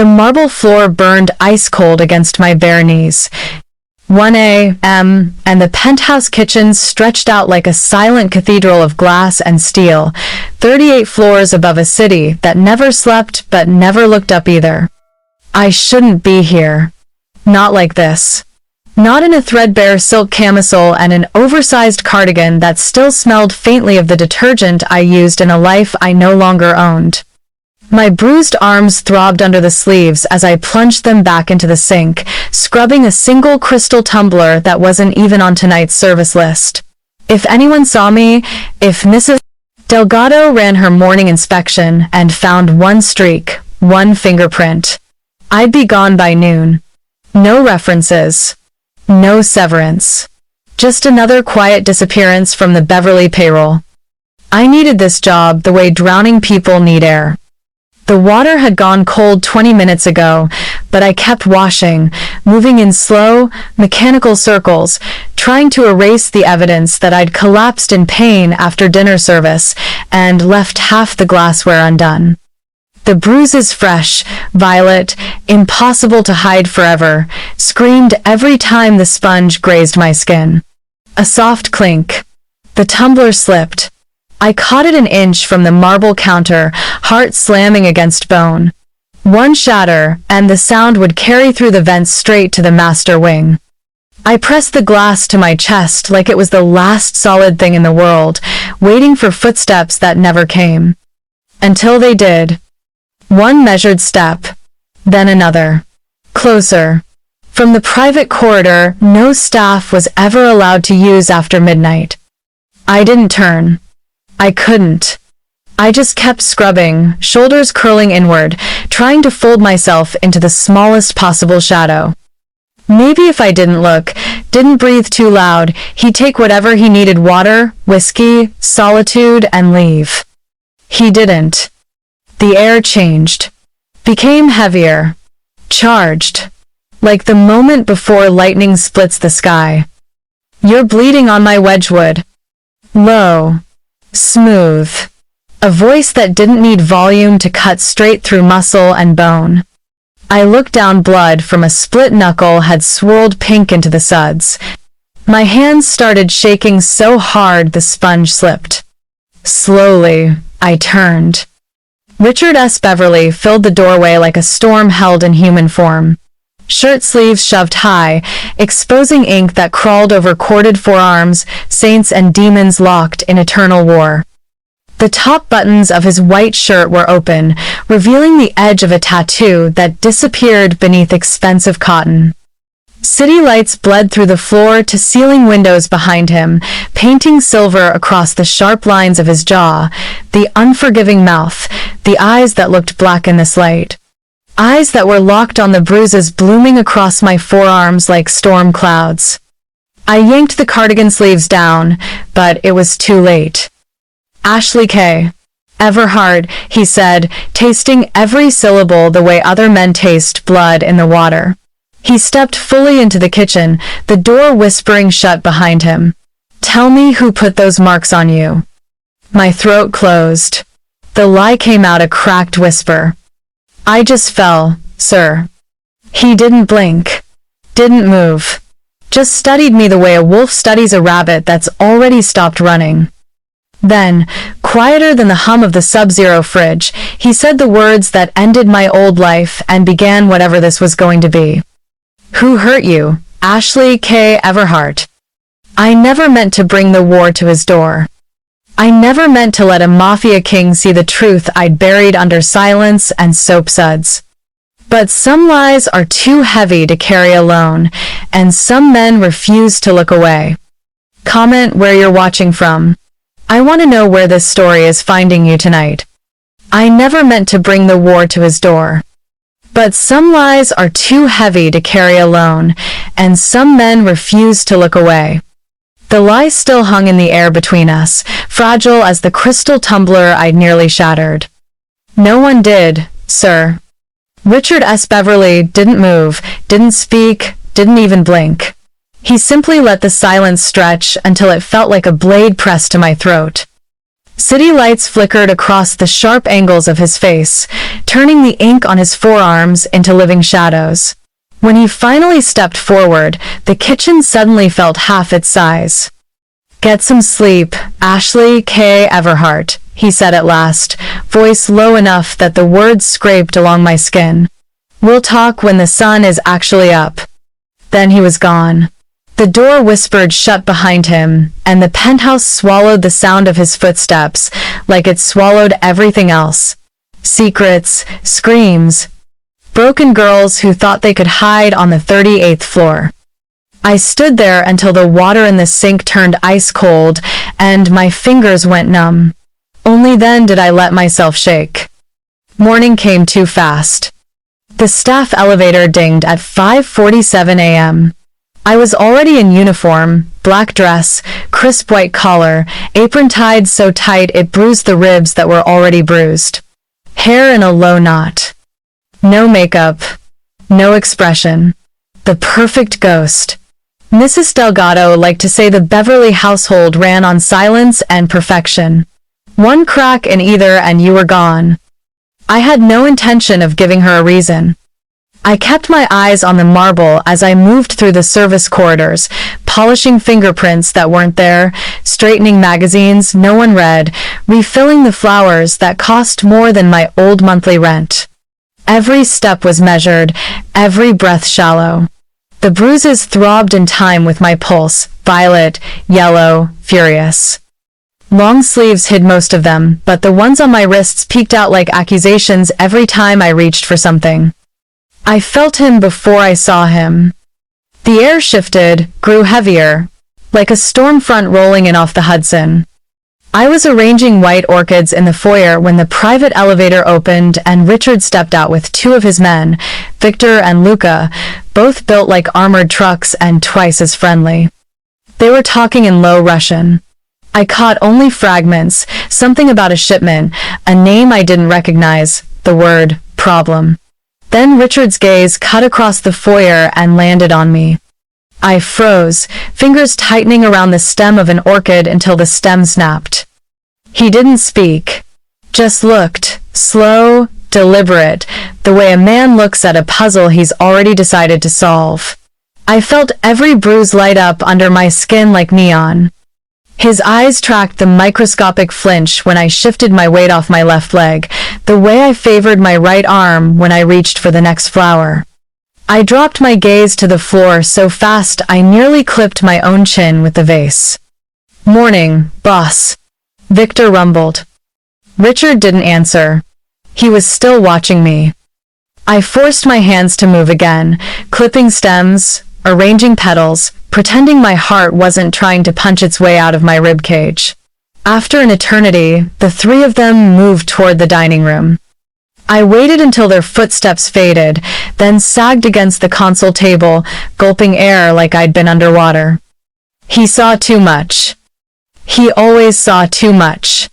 The marble floor burned ice-cold against my bare knees. 1 a.m., and the penthouse kitchen stretched out like a silent cathedral of glass and steel, 38 floors above a city that never slept but never looked up either. I shouldn't be here. Not like this. Not in a threadbare silk camisole and an oversized cardigan that still smelled faintly of the detergent I used in a life I no longer owned. My bruised arms throbbed under the sleeves as I plunged them back into the sink, scrubbing a single crystal tumbler that wasn't even on tonight's service list. If anyone saw me, if Mrs. Delgado ran her morning inspection and found one streak, one fingerprint, I'd be gone by noon. No references. No severance. Just another quiet disappearance from the Beverly payroll. I needed this job the way drowning people need air. The water had gone cold 20 minutes ago, but I kept washing, moving in slow, mechanical circles, trying to erase the evidence that I'd collapsed in pain after dinner service and left half the glassware undone. The bruises, fresh, violet, impossible to hide forever, screamed every time the sponge grazed my skin. A soft clink. The tumbler slipped. I caught it an inch from the marble counter, heart slamming against bone. One shatter, and the sound would carry through the vents straight to the master wing. I pressed the glass to my chest like it was the last solid thing in the world, waiting for footsteps that never came. Until they did. One measured step, then another. Closer. From the private corridor no staff was ever allowed to use after midnight. I didn't turn. I couldn't. I just kept scrubbing, shoulders curling inward, trying to fold myself into the smallest possible shadow. Maybe if I didn't look, didn't breathe too loud, he'd take whatever he needed: water, whiskey, solitude, and leave. He didn't. The air changed. Became heavier. Charged. Like the moment before lightning splits the sky. You're bleeding on my Wedgwood. Low. Smooth. A voice that didn't need volume to cut straight through muscle and bone. I looked down. Blood from a split knuckle had swirled pink into the suds. My hands started shaking so hard the sponge slipped. Slowly, I turned. Richard S. Beverly filled the doorway like a storm held in human form. Shirt sleeves shoved high, exposing ink that crawled over corded forearms, saints and demons locked in eternal war. The top buttons of his white shirt were open, revealing the edge of a tattoo that disappeared beneath expensive cotton. City lights bled through the floor to ceiling windows behind him, painting silver across the sharp lines of his jaw, the unforgiving mouth, the eyes that looked black in this light. Eyes that were locked on the bruises blooming across my forearms like storm clouds. I yanked the cardigan sleeves down, but it was too late. Ashley K. Everhart, he said, tasting every syllable the way other men taste blood in the water. He stepped fully into the kitchen, the door whispering shut behind him. Tell me who put those marks on you. My throat closed. The lie came out a cracked whisper. I just fell, sir. He didn't blink. Didn't move. Just studied me the way a wolf studies a rabbit that's already stopped running. Then, quieter than the hum of the Sub-Zero fridge, he said the words that ended my old life and began whatever this was going to be. Who hurt you, Ashley K. Everhart? I never meant to bring the war to his door. I never meant to let a Mafia king see the truth I'd buried under silence and soap suds. But some lies are too heavy to carry alone, and some men refuse to look away. Comment where you're watching from. I want to know where this story is finding you tonight. I never meant to bring the war to his door. But some lies are too heavy to carry alone, and some men refuse to look away. The lie still hung in the air between us, fragile as the crystal tumbler I'd nearly shattered. No one did, sir. Richard S. Beverly didn't move, didn't speak, didn't even blink. He simply let the silence stretch until it felt like a blade pressed to my throat. City lights flickered across the sharp angles of his face, turning the ink on his forearms into living shadows. When he finally stepped forward, the kitchen suddenly felt half its size. "Get some sleep, Ashley K. Everhart," he said at last, voice low enough that the words scraped along my skin. "We'll talk when the sun is actually up." Then he was gone. The door whispered shut behind him, and the penthouse swallowed the sound of his footsteps, like it swallowed everything else. Secrets, screams, broken girls who thought they could hide on the 38th floor. I stood there until the water in the sink turned ice cold, and my fingers went numb. Only then did I let myself shake. Morning came too fast. The staff elevator dinged at 5:47 a.m. I was already in uniform, black dress, crisp white collar, apron tied so tight it bruised the ribs that were already bruised. Hair in a low knot. No makeup. No expression. The perfect ghost. Mrs. Delgado liked to say the Beverly household ran on silence and perfection. One crack in either and you were gone. I had no intention of giving her a reason. I kept my eyes on the marble as I moved through the service corridors, polishing fingerprints that weren't there, straightening magazines no one read, refilling the flowers that cost more than my old monthly rent. Every step was measured, every breath shallow. The bruises throbbed in time with my pulse, violet, yellow, furious. Long sleeves hid most of them, but the ones on my wrists peeked out like accusations every time I reached for something. I felt him before I saw him. The air shifted, grew heavier, like a storm front rolling in off the Hudson. I was arranging white orchids in the foyer when the private elevator opened and Richard stepped out with two of his men, Victor and Luca, both built like armored trucks and twice as friendly. They were talking in low Russian. I caught only fragments, something about a shipment, a name I didn't recognize, the word problem. Then Richard's gaze cut across the foyer and landed on me. I froze, fingers tightening around the stem of an orchid until the stem snapped. He didn't speak, just looked, slow, deliberate, the way a man looks at a puzzle he's already decided to solve. I felt every bruise light up under my skin like neon. His eyes tracked the microscopic flinch when I shifted my weight off my left leg, the way I favored my right arm when I reached for the next flower. I dropped my gaze to the floor so fast I nearly clipped my own chin with the vase. "Morning, boss," Victor rumbled. Richard didn't answer. He was still watching me. I forced my hands to move again, clipping stems, arranging petals, pretending my heart wasn't trying to punch its way out of my ribcage. After an eternity, the three of them moved toward the dining room. I waited until their footsteps faded, then sagged against the console table, gulping air like I'd been underwater. He saw too much. He always saw too much.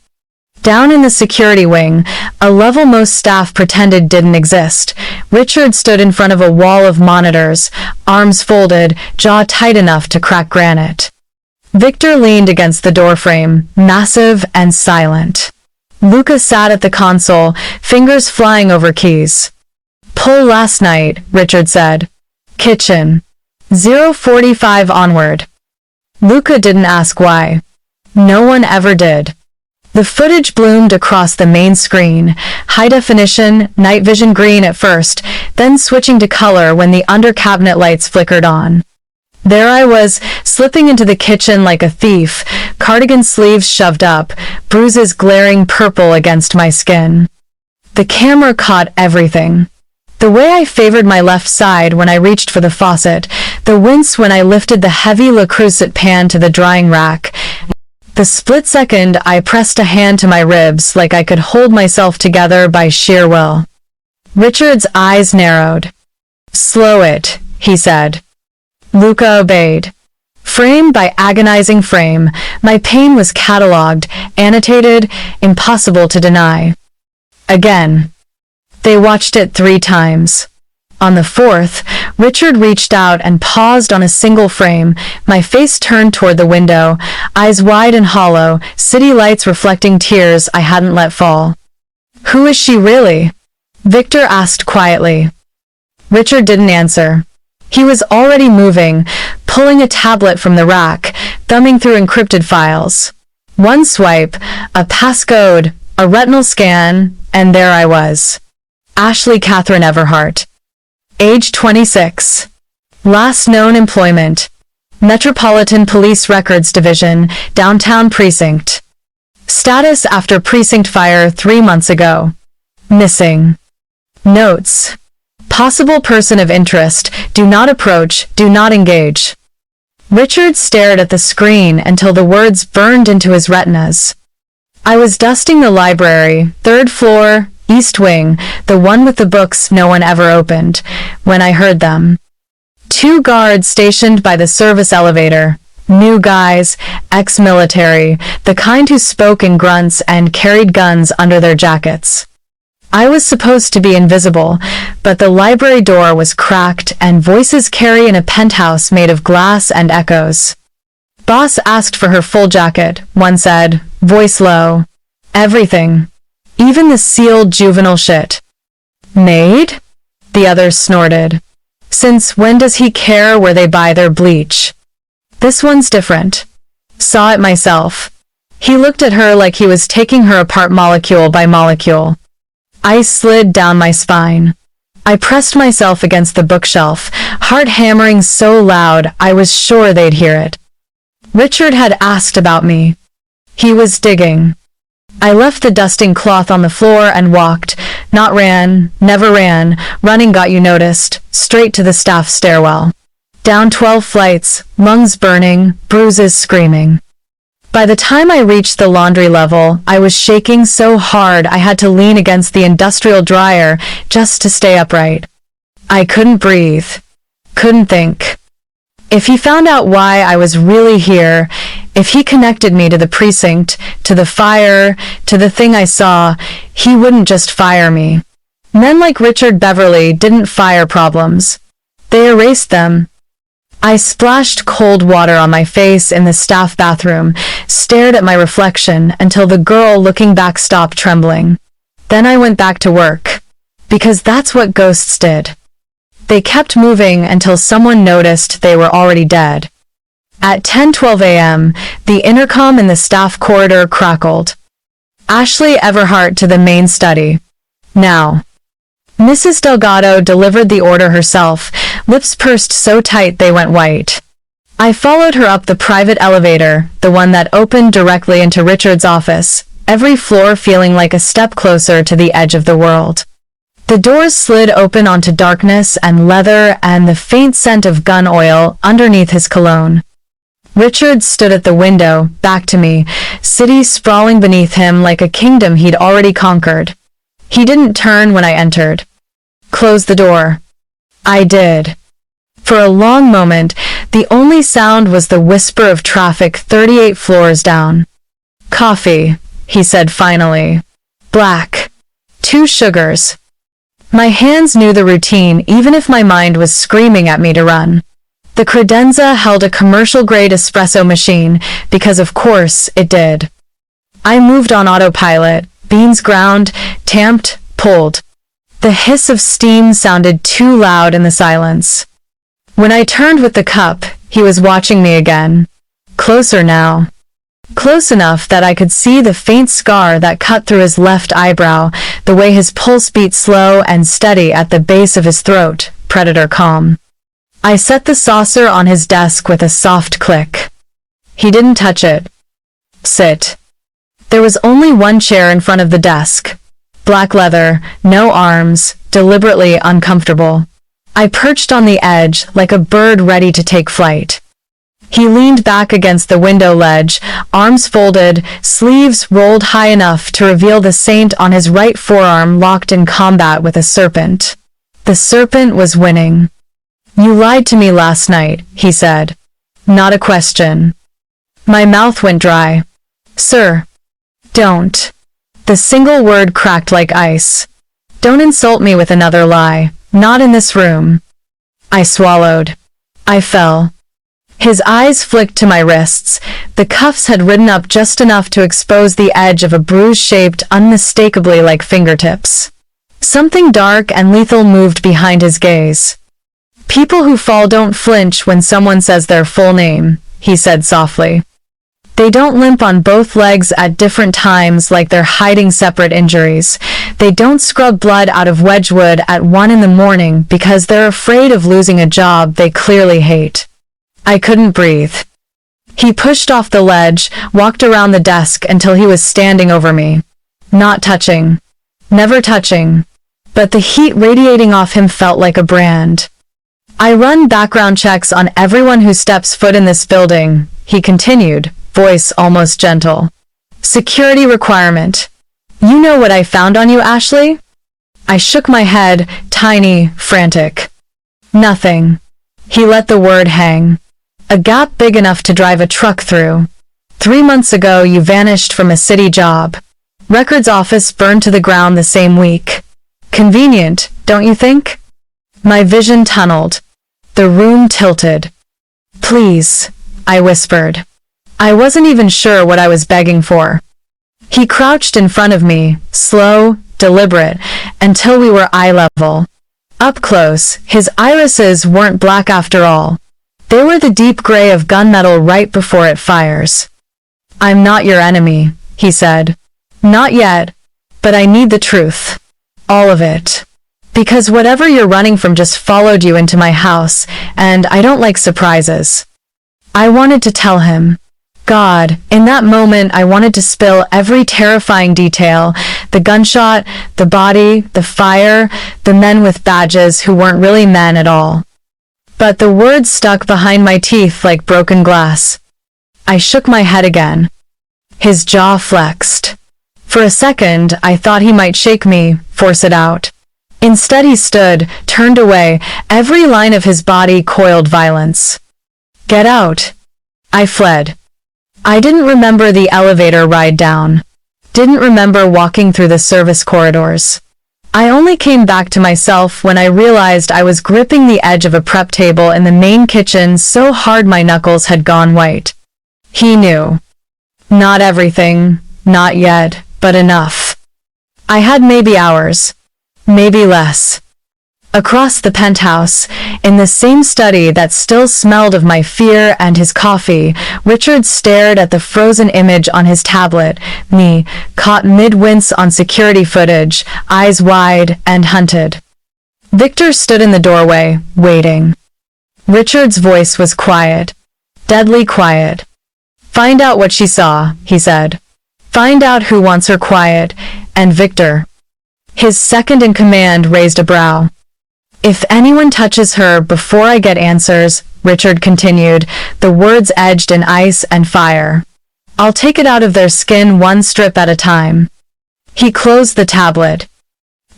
Down in the security wing, a level most staff pretended didn't exist, Richard stood in front of a wall of monitors, arms folded, jaw tight enough to crack granite. Victor leaned against the doorframe, massive and silent. Luca sat at the console, fingers flying over keys. "Pull last night," Richard said. "Kitchen. 0:45 onward." Luca didn't ask why. No one ever did. The footage bloomed across the main screen, high definition, night vision green at first, then switching to color when the under-cabinet lights flickered on. There I was, slipping into the kitchen like a thief, cardigan sleeves shoved up, bruises glaring purple against my skin. The camera caught everything. The way I favored my left side when I reached for the faucet, the wince when I lifted the heavy Le Creuset pan to the drying rack. The split second I pressed a hand to my ribs like I could hold myself together by sheer will. Richard's eyes narrowed. "Slow it," he said. Luca obeyed. Frame by agonizing frame, my pain was catalogued, annotated, impossible to deny. Again. They watched it 3 times. On the 4th, Richard reached out and paused on a single frame, my face turned toward the window, eyes wide and hollow, city lights reflecting tears I hadn't let fall. "Who is she really?" Victor asked quietly. Richard didn't answer. He was already moving, pulling a tablet from the rack, thumbing through encrypted files. One swipe, a passcode, a retinal scan, and there I was. Ashley Catherine Everhart. Age 26. Last known employment. Metropolitan Police Records Division, Downtown Precinct. Status after precinct fire 3 months ago. Missing. Notes. Possible person of interest, do not approach, do not engage. Richard stared at the screen until the words burned into his retinas. I was dusting the library, 3rd floor, East Wing, the one with the books no one ever opened, when I heard them. 2 guards stationed by the service elevator. New guys, ex-military, the kind who spoke in grunts and carried guns under their jackets. I was supposed to be invisible, but the library door was cracked and voices carry in a penthouse made of glass and echoes. "Boss asked for her full jacket," one said, voice low. "Everything. Even the sealed juvenile shit." "Maid?" The other snorted. "Since when does he care where they buy their bleach?" "This one's different. Saw it myself." He looked at her like he was taking her apart molecule by molecule. Ice slid down my spine. I pressed myself against the bookshelf, heart hammering so loud I was sure they'd hear it. Richard had asked about me. He was digging. I left the dusting cloth on the floor and walked, not ran, never ran, running got you noticed, straight to the staff stairwell. Down 12 flights, lungs burning, bruises screaming. By the time I reached the laundry level, I was shaking so hard I had to lean against the industrial dryer just to stay upright. I couldn't breathe. Couldn't think. If he found out why I was really here, if he connected me to the precinct, to the fire, to the thing I saw, he wouldn't just fire me. Men like Richard Beverly didn't fire problems. They erased them. I splashed cold water on my face in the staff bathroom, stared at my reflection until the girl looking back stopped trembling. Then I went back to work. Because that's what ghosts did. They kept moving until someone noticed they were already dead. At 10:12 a.m., the intercom in the staff corridor crackled. "Ashley Everhart to the main study. Now." Mrs. Delgado delivered the order herself, lips pursed so tight they went white. I followed her up the private elevator, the one that opened directly into Richard's office, every floor feeling like a step closer to the edge of the world. The doors slid open onto darkness and leather and the faint scent of gun oil underneath his cologne. Richard stood at the window, back to me, city sprawling beneath him like a kingdom he'd already conquered. He didn't turn when I entered. "Close the door." I did. For a long moment, the only sound was the whisper of traffic 38 floors down. "Coffee," he said finally. "Black. 2 sugars." My hands knew the routine even if my mind was screaming at me to run. The credenza held a commercial-grade espresso machine, because of course it did. I moved on autopilot, beans ground, tamped, pulled. The hiss of steam sounded too loud in the silence. When I turned with the cup, he was watching me again. Closer now. Close enough that I could see the faint scar that cut through his left eyebrow, the way his pulse beat slow and steady at the base of his throat, predator calm. I set the saucer on his desk with a soft click. He didn't touch it. "Sit." There was only one chair in front of the desk. Black leather, no arms, deliberately uncomfortable. I perched on the edge like a bird ready to take flight. He leaned back against the window ledge, arms folded, sleeves rolled high enough to reveal the saint on his right forearm locked in combat with a serpent. The serpent was winning. "You lied to me last night," he said. Not a question. My mouth went dry. "Sir." "Don't." The single word cracked like ice. "Don't insult me with another lie. Not in this room." I swallowed. I fell. His eyes flicked to my wrists. The cuffs had ridden up just enough to expose the edge of a bruise shaped unmistakably like fingertips. Something dark and lethal moved behind his gaze. People who fall don't flinch when someone says their full name, he said softly. They don't limp on both legs at different times like they're hiding separate injuries. They don't scrub blood out of Wedgwood at 1 a.m. because they're afraid of losing a job they clearly hate. I couldn't breathe. He pushed off the ledge, walked around the desk until he was standing over me. Not touching. Never touching. But the heat radiating off him felt like a brand. I run background checks on everyone who steps foot in this building, he continued, voice almost gentle. Security requirement. You know what I found on you, Ashley? I shook my head, tiny, frantic. Nothing. He let the word hang. A gap big enough to drive a truck through. 3 months ago you vanished from a city job. Records office burned to the ground the same week. Convenient, don't you think? My vision tunneled. The room tilted. Please, I whispered. I wasn't even sure what I was begging for. He crouched in front of me, slow, deliberate, until we were eye level. Up close, his irises weren't black after all. They were the deep gray of gunmetal right before it fires. I'm not your enemy, he said. Not yet, but I need the truth. All of it. Because whatever you're running from just followed you into my house, and I don't like surprises. I wanted to tell him. God, in that moment I wanted to spill every terrifying detail, the gunshot, the body, the fire, the men with badges who weren't really men at all. But the words stuck behind my teeth like broken glass. I shook my head again. His jaw flexed. For a second I thought he might shake me, force it out. Instead he stood, turned away, every line of his body coiled violence. Get out. I fled. I didn't remember the elevator ride down. Didn't remember walking through the service corridors. I only came back to myself when I realized I was gripping the edge of a prep table in the main kitchen so hard my knuckles had gone white. He knew. Not everything, not yet, but enough. I had maybe hours. Maybe less. Across the penthouse, in the same study that still smelled of my fear and his coffee, Richard stared at the frozen image on his tablet, me, caught mid-wince on security footage, eyes wide and hunted. Victor stood in the doorway, waiting. Richard's voice was quiet. Deadly quiet. Find out what she saw, he said. Find out who wants her quiet, and Victor. His second-in-command raised a brow. If anyone touches her before I get answers, Richard continued, the words edged in ice and fire. I'll take it out of their skin one strip at a time. He closed the tablet.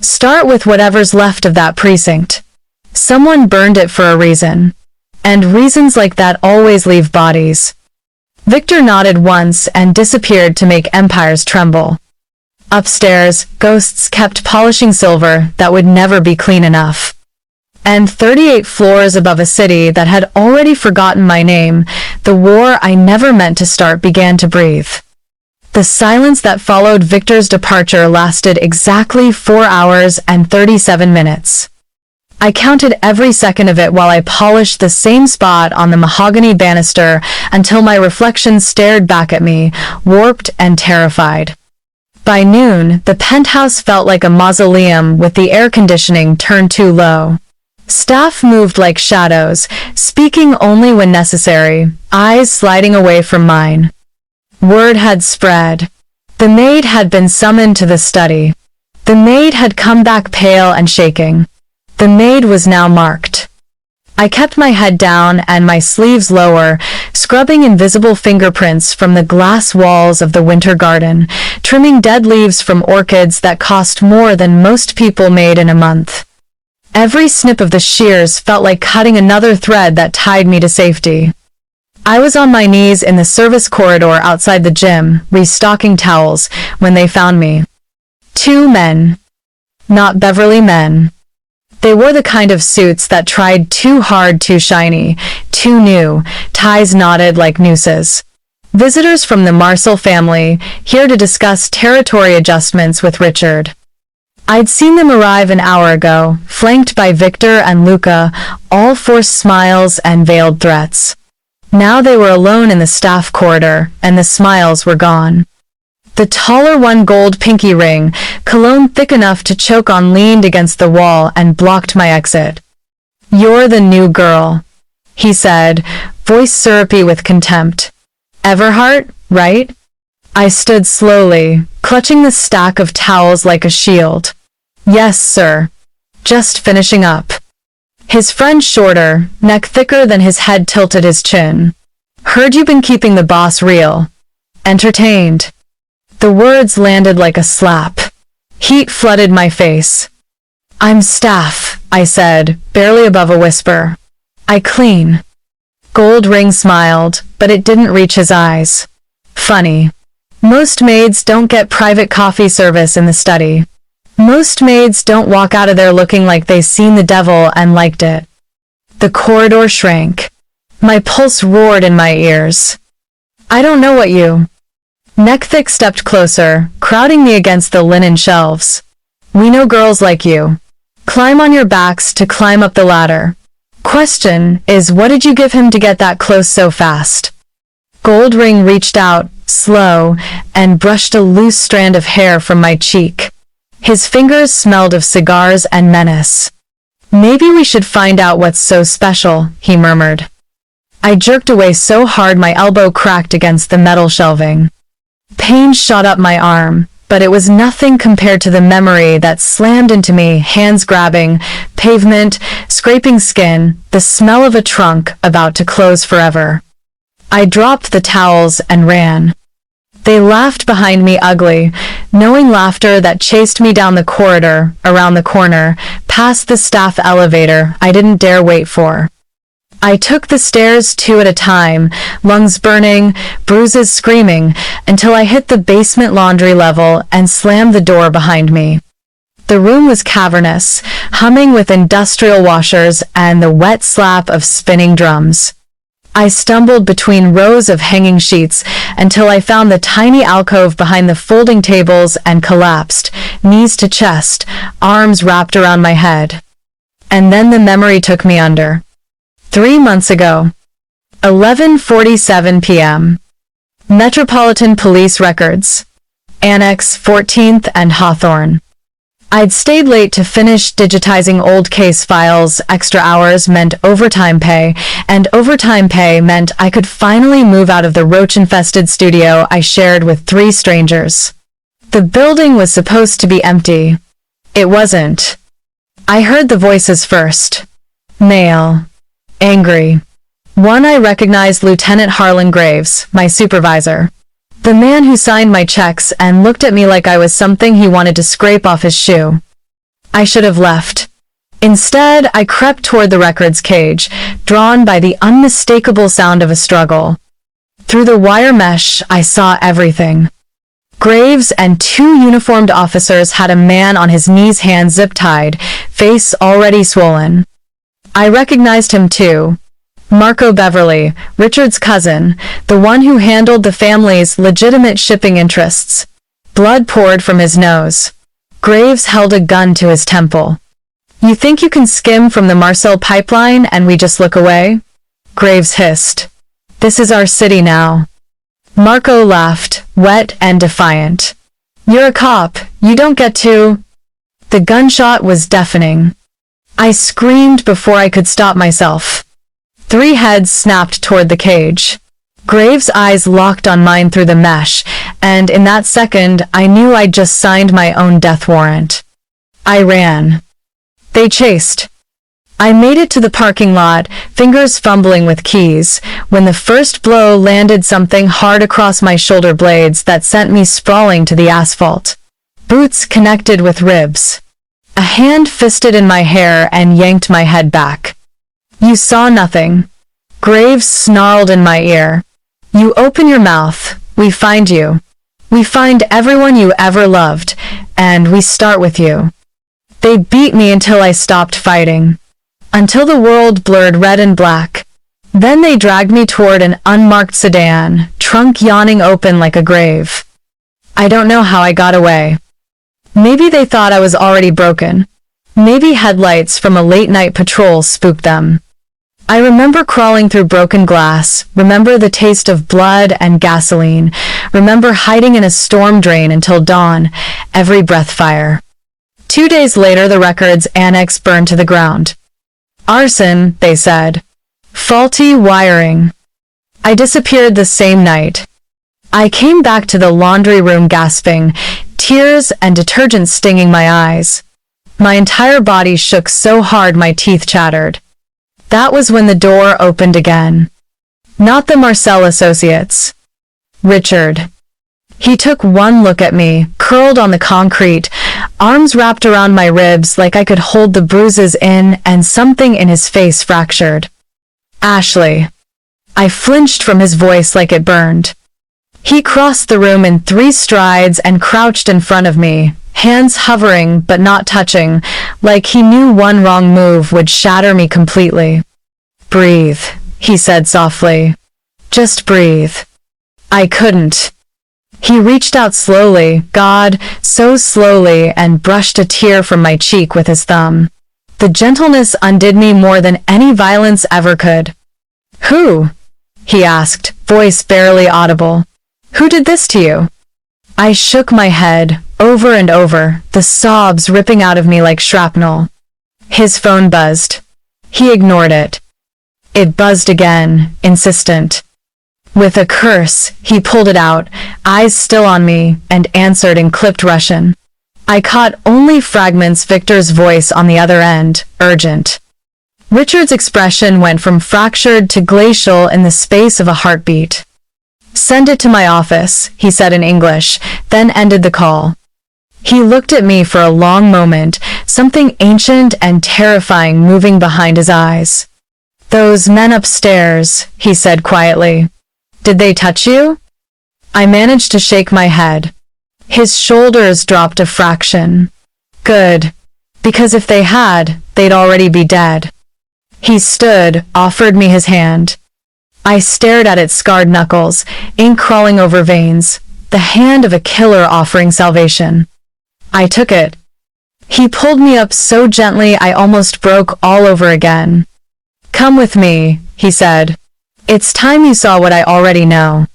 Start with whatever's left of that precinct. Someone burned it for a reason. And reasons like that always leave bodies. Victor nodded once and disappeared to make empires tremble. Upstairs, ghosts kept polishing silver that would never be clean enough. And 38 floors above a city that had already forgotten my name, the war I never meant to start began to breathe. The silence that followed Victor's departure lasted exactly 4 hours and 37 minutes. I counted every second of it while I polished the same spot on the mahogany banister until my reflection stared back at me, warped and terrified. By noon, the penthouse felt like a mausoleum with the air conditioning turned too low. Staff moved like shadows, speaking only when necessary, eyes sliding away from mine. Word had spread. The maid had been summoned to the study. The maid had come back pale and shaking. The maid was now marked. I kept my head down and my sleeves lower, scrubbing invisible fingerprints from the glass walls of the winter garden, trimming dead leaves from orchids that cost more than most people made in a month. Every snip of the shears felt like cutting another thread that tied me to safety. I was on my knees in the service corridor outside the gym, restocking towels, when they found me. 2 men. Not Beverly men. They wore the kind of suits that tried too hard, too shiny, too new, ties knotted like nooses. Visitors from the Marcel family, here to discuss territory adjustments with Richard. I'd seen them arrive an hour ago, flanked by Victor and Luca, all forced smiles and veiled threats. Now they were alone in the staff corridor, and the smiles were gone. The taller one, gold pinky ring, cologne thick enough to choke on, leaned against the wall and blocked my exit. "You're the new girl," he said, voice syrupy with contempt. "Everhart, right?" I stood slowly, clutching the stack of towels like a shield. "Yes, sir. Just finishing up." His friend, shorter, neck thicker than his head, tilted his chin. "Heard you've been keeping the boss real entertained." The words landed like a slap. Heat flooded my face. "I'm staff," I said, barely above a whisper. "I clean." Gold Ring smiled, but it didn't reach his eyes. "Funny. Most maids don't get private coffee service in the study. Most maids don't walk out of there looking like they've seen the devil and liked it." The corridor shrank. My pulse roared in my ears. "I don't know what you—" Neckthick stepped closer, crowding me against the linen shelves. "We know girls like you. Climb on your backs to climb up the ladder. Question is, what did you give him to get that close so fast?" Gold Ring reached out, slow, and brushed a loose strand of hair from my cheek. His fingers smelled of cigars and menace. "Maybe we should find out what's so special," he murmured. I jerked away so hard my elbow cracked against the metal shelving. Pain shot up my arm, but it was nothing compared to the memory that slammed into me, hands grabbing, pavement, scraping skin, the smell of a trunk about to close forever. I dropped the towels and ran. They laughed behind me, ugly, knowing laughter that chased me down the corridor, around the corner, past the staff elevator I didn't dare wait for. I took the stairs 2 at a time, lungs burning, bruises screaming, until I hit the basement laundry level and slammed the door behind me. The room was cavernous, humming with industrial washers and the wet slap of spinning drums. I stumbled between rows of hanging sheets until I found the tiny alcove behind the folding tables and collapsed, knees to chest, arms wrapped around my head. And then the memory took me under. 3 months ago. 11:47 p.m. Metropolitan Police Records. Annex 14th and Hawthorne. I'd stayed late to finish digitizing old case files. Extra hours meant overtime pay, and overtime pay meant I could finally move out of the roach-infested studio I shared with 3 strangers. The building was supposed to be empty. It wasn't. I heard the voices first. Male. Angry. One I recognized, Lieutenant Harlan Graves, my supervisor. The man who signed my checks and looked at me like I was something he wanted to scrape off his shoe. I should have left. Instead, I crept toward the records cage, drawn by the unmistakable sound of a struggle. Through the wire mesh, I saw everything. Graves and 2 uniformed officers had a man on his knees, hands zip-tied, face already swollen. I recognized him too. Marco Beverly, Richard's cousin, the one who handled the family's legitimate shipping interests. Blood poured from his nose. Graves held a gun to his temple. "You think you can skim from the Marcel pipeline and we just look away?" Graves hissed. "This is our city now." Marco laughed, wet and defiant. "You're a cop. You don't get to—" The gunshot was deafening. I screamed before I could stop myself. 3 heads snapped toward the cage. Graves' eyes locked on mine through the mesh, and in that second I knew I'd just signed my own death warrant. I ran. They chased. I made it to the parking lot, fingers fumbling with keys, when the first blow landed something hard across my shoulder blades that sent me sprawling to the asphalt. Boots connected with ribs. A hand fisted in my hair and yanked my head back. "You saw nothing." Graves snarled in my ear. "You open your mouth, we find you. We find everyone you ever loved, and we start with you." They beat me until I stopped fighting. Until the world blurred red and black. Then they dragged me toward an unmarked sedan, trunk yawning open like a grave. I don't know how I got away. Maybe they thought I was already broken. Maybe headlights from a late-night patrol spooked them. I remember crawling through broken glass, remember the taste of blood and gasoline, remember hiding in a storm drain until dawn, every breath fire. 2 days later, the records annex burned to the ground. Arson, they said. Faulty wiring. I disappeared the same night. I came back to the laundry room gasping, tears and detergent stinging my eyes. My entire body shook so hard my teeth chattered. That was when the door opened again. Not the Marcel associates. Richard. He took one look at me, curled on the concrete, arms wrapped around my ribs like I could hold the bruises in, and something in his face fractured. Ashley. I flinched from his voice like it burned. He crossed the room in 3 strides and crouched in front of me, hands hovering but not touching, like he knew one wrong move would shatter me completely. Breathe, he said softly. Just breathe. I couldn't. He reached out slowly, God, so slowly, and brushed a tear from my cheek with his thumb. The gentleness undid me more than any violence ever could. Who? He asked, voice barely audible. Who did this to you? I shook my head, over and over, the sobs ripping out of me like shrapnel. His phone buzzed. He ignored it. It buzzed again, insistent. With a curse, he pulled it out, eyes still on me, and answered in clipped Russian. I caught only fragments, Victor's voice on the other end, urgent. Richard's expression went from fractured to glacial in the space of a heartbeat. Send it to my office, he said in English, then ended the call. He looked at me for a long moment, something ancient and terrifying moving behind his eyes. Those men upstairs, he said quietly. Did they touch you? I managed to shake my head. His shoulders dropped a fraction. Good. Because if they had, they'd already be dead. He stood, offered me his hand. I stared at its scarred knuckles, ink crawling over veins, the hand of a killer offering salvation. I took it. He pulled me up so gently I almost broke all over again. Come with me, he said. It's time you saw what I already know.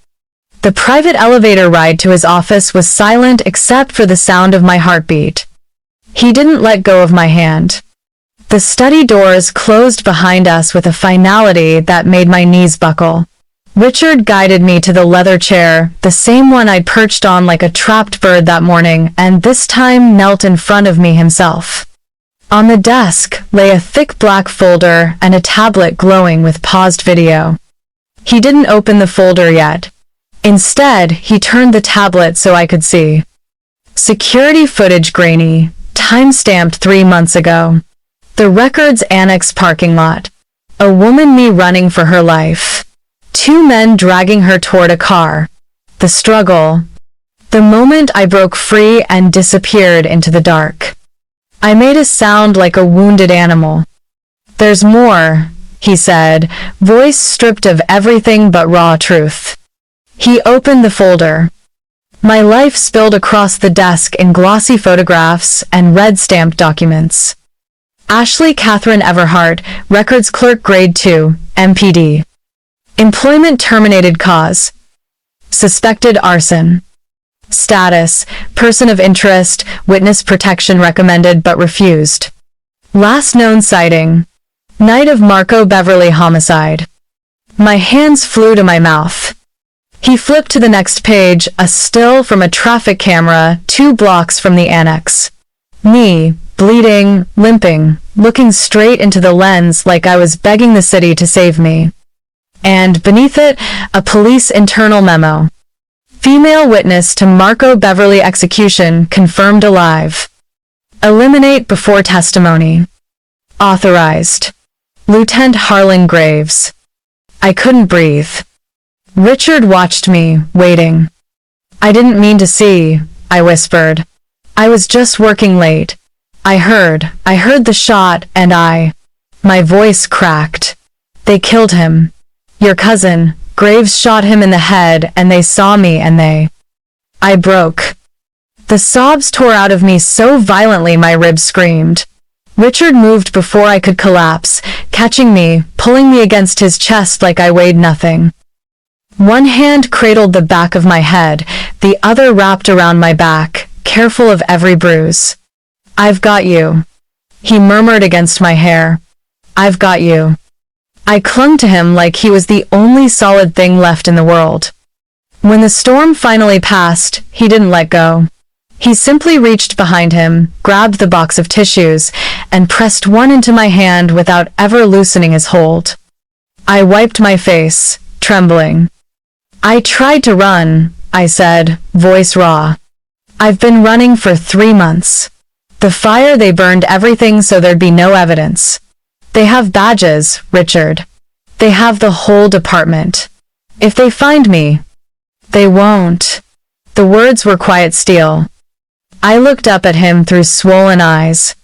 The private elevator ride to his office was silent except for the sound of my heartbeat. He didn't let go of my hand. The study doors closed behind us with a finality that made my knees buckle. Richard guided me to the leather chair, the same one I'd perched on like a trapped bird that morning, and this time knelt in front of me himself. On the desk lay a thick black folder and a tablet glowing with paused video. He didn't open the folder yet. Instead, he turned the tablet so I could see. Security footage grainy, time-stamped 3 months ago. The records annex parking lot. A woman me running for her life. 2 men dragging her toward a car. The struggle. The moment I broke free and disappeared into the dark. I made a sound like a wounded animal. There's more, he said, voice stripped of everything but raw truth. He opened the folder. My life spilled across the desk in glossy photographs and red-stamped documents. Ashley Catherine Everhart, Records Clerk Grade 2, MPD. Employment terminated cause. Suspected arson. Status, person of interest, witness protection recommended but refused. Last known sighting. Night of Marco Beverly homicide. My hands flew to my mouth. He flipped to the next page, a still from a traffic camera 2 blocks from the annex. Me, bleeding, limping, looking straight into the lens like I was begging the city to save me. And beneath it, a police internal memo. Female witness to Marco Beverly execution confirmed alive. Eliminate before testimony. Authorized. Lieutenant Harlan Graves. I couldn't breathe. Richard watched me, waiting. I didn't mean to see, I whispered. I was just working late. I heard the shot, and my voice cracked. They killed him. Your cousin, Graves, shot him in the head, and they saw me, and I broke. The sobs tore out of me so violently my ribs screamed. Richard moved before I could collapse, catching me, pulling me against his chest like I weighed nothing. One hand cradled the back of my head, the other wrapped around my back, careful of every bruise. I've got you, he murmured against my hair. I've got you. I clung to him like he was the only solid thing left in the world. When the storm finally passed, he didn't let go. He simply reached behind him, grabbed the box of tissues, and pressed one into my hand without ever loosening his hold. I wiped my face, trembling. I tried to run, I said, voice raw. I've been running for 3 months. The fire, they burned everything so there'd be no evidence. They have badges, Richard. They have the whole department. If they find me, they won't. The words were quiet steel. I looked up at him through swollen eyes.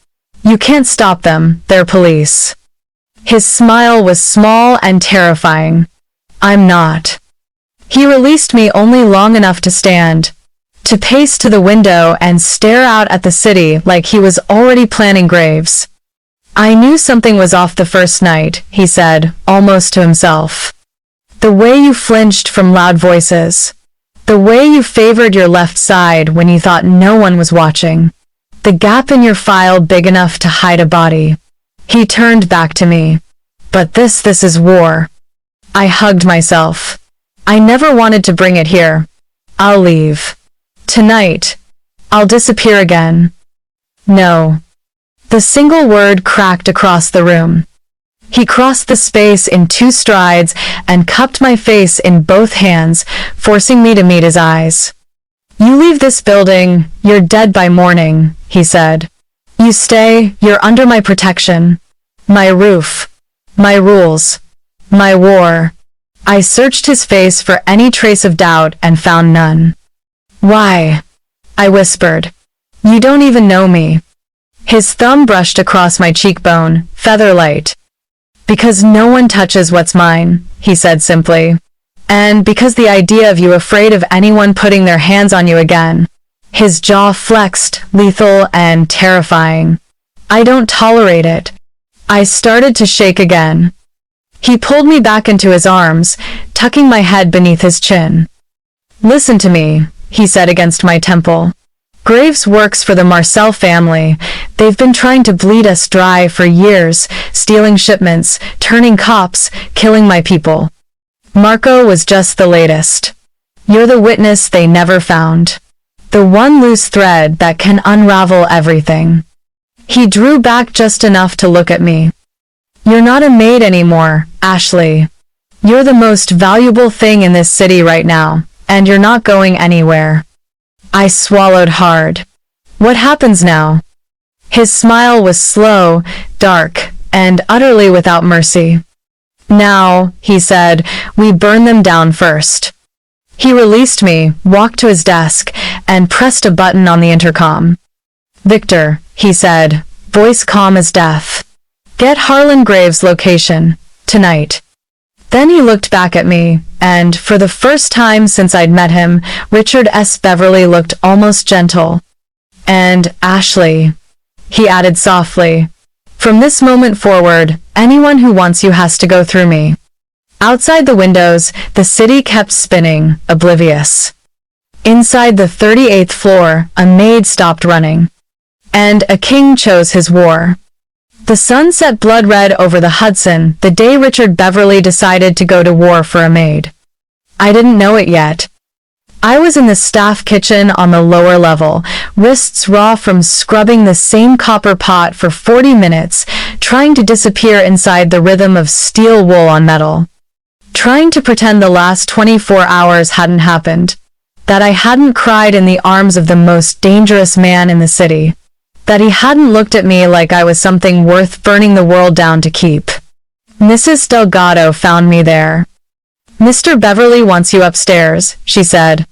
You can't stop them, they're police. His smile was small and terrifying. I'm not. He released me only long enough to stand, to pace to the window and stare out at the city like he was already planning Graves. I knew something was off the first night, he said, almost to himself. The way you flinched from loud voices. The way you favored your left side when you thought no one was watching. The gap in your file big enough to hide a body. He turned back to me. But this is war. I hugged myself. I never wanted to bring it here. I'll leave. Tonight. I'll disappear again. No. The single word cracked across the room. He crossed the space in 2 strides and cupped my face in both hands, forcing me to meet his eyes. You leave this building, you're dead by morning, he said. You stay, you're under my protection. My roof. My rules. My war. I searched his face for any trace of doubt and found none. Why? I whispered. You don't even know me. His thumb brushed across my cheekbone, feather-light. Because no one touches what's mine, he said simply. And because the idea of you afraid of anyone putting their hands on you again. His jaw flexed, lethal and terrifying. I don't tolerate it. I started to shake again. He pulled me back into his arms, tucking my head beneath his chin. Listen to me, he said against my temple. Graves works for the Marcel family. They've been trying to bleed us dry for years, stealing shipments, turning cops, killing my people. Marco was just the latest. You're the witness they never found. The one loose thread that can unravel everything. He drew back just enough to look at me. You're not a maid anymore, Ashley. You're the most valuable thing in this city right now, and you're not going anywhere. I swallowed hard. What happens now? His smile was slow, dark, and utterly without mercy. Now, he said, we burn them down first. He released me, walked to his desk, and pressed a button on the intercom. Victor, he said, voice calm as death. Get Harlan Graves' location, tonight. Then he looked back at me, and, for the first time since I'd met him, Richard S. Beverly looked almost gentle. And, Ashley, he added softly, from this moment forward, anyone who wants you has to go through me. Outside the windows, the city kept spinning, oblivious. Inside the 38th floor, a maid stopped running. And a king chose his war. The sun set blood red over the Hudson the day Richard Beverly decided to go to war for a maid. I didn't know it yet. I was in the staff kitchen on the lower level, wrists raw from scrubbing the same copper pot for 40 minutes, trying to disappear inside the rhythm of steel wool on metal. Trying to pretend the last 24 hours hadn't happened. That I hadn't cried in the arms of the most dangerous man in the city. That he hadn't looked at me like I was something worth burning the world down to keep. Mrs. Delgado found me there. Mr. Beverly wants you upstairs, she said.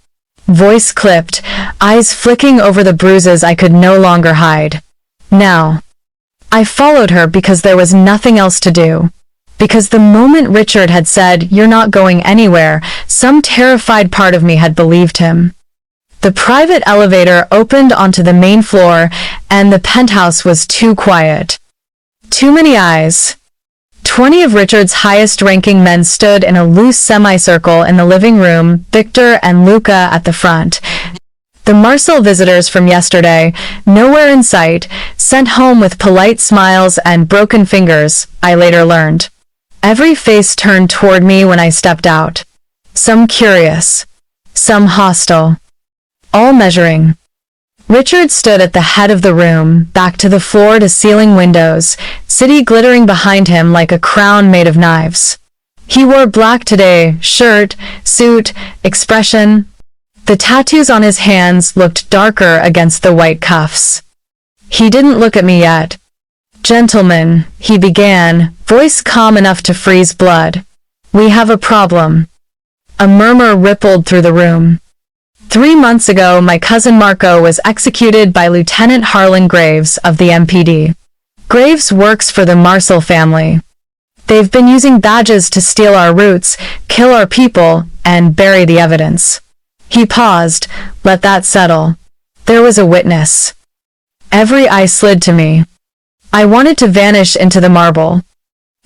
Voice clipped, eyes flicking over the bruises I could no longer hide. Now, I followed her because there was nothing else to do. Because the moment Richard had said, "You're not going anywhere," some terrified part of me had believed him. The private elevator opened onto the main floor, and the penthouse was too quiet. Too many eyes. 20 of Richard's highest-ranking men stood in a loose semicircle in the living room, Victor and Luca at the front. The Marcel visitors from yesterday, nowhere in sight, sent home with polite smiles and broken fingers, I later learned. Every face turned toward me when I stepped out. Some curious, some hostile, all measuring. Richard stood at the head of the room, back to the floor-to-ceiling windows, city glittering behind him like a crown made of knives. He wore black today, shirt, suit, expression. The tattoos on his hands looked darker against the white cuffs. He didn't look at me yet. "Gentlemen," he began, voice calm enough to freeze blood. "We have a problem." A murmur rippled through the room. 3 months ago, my cousin Marco was executed by Lieutenant Harlan Graves of the MPD. Graves works for the Marcel family. They've been using badges to steal our roots, kill our people, and bury the evidence. He paused, let that settle. There was a witness. Every eye slid to me. I wanted to vanish into the marble.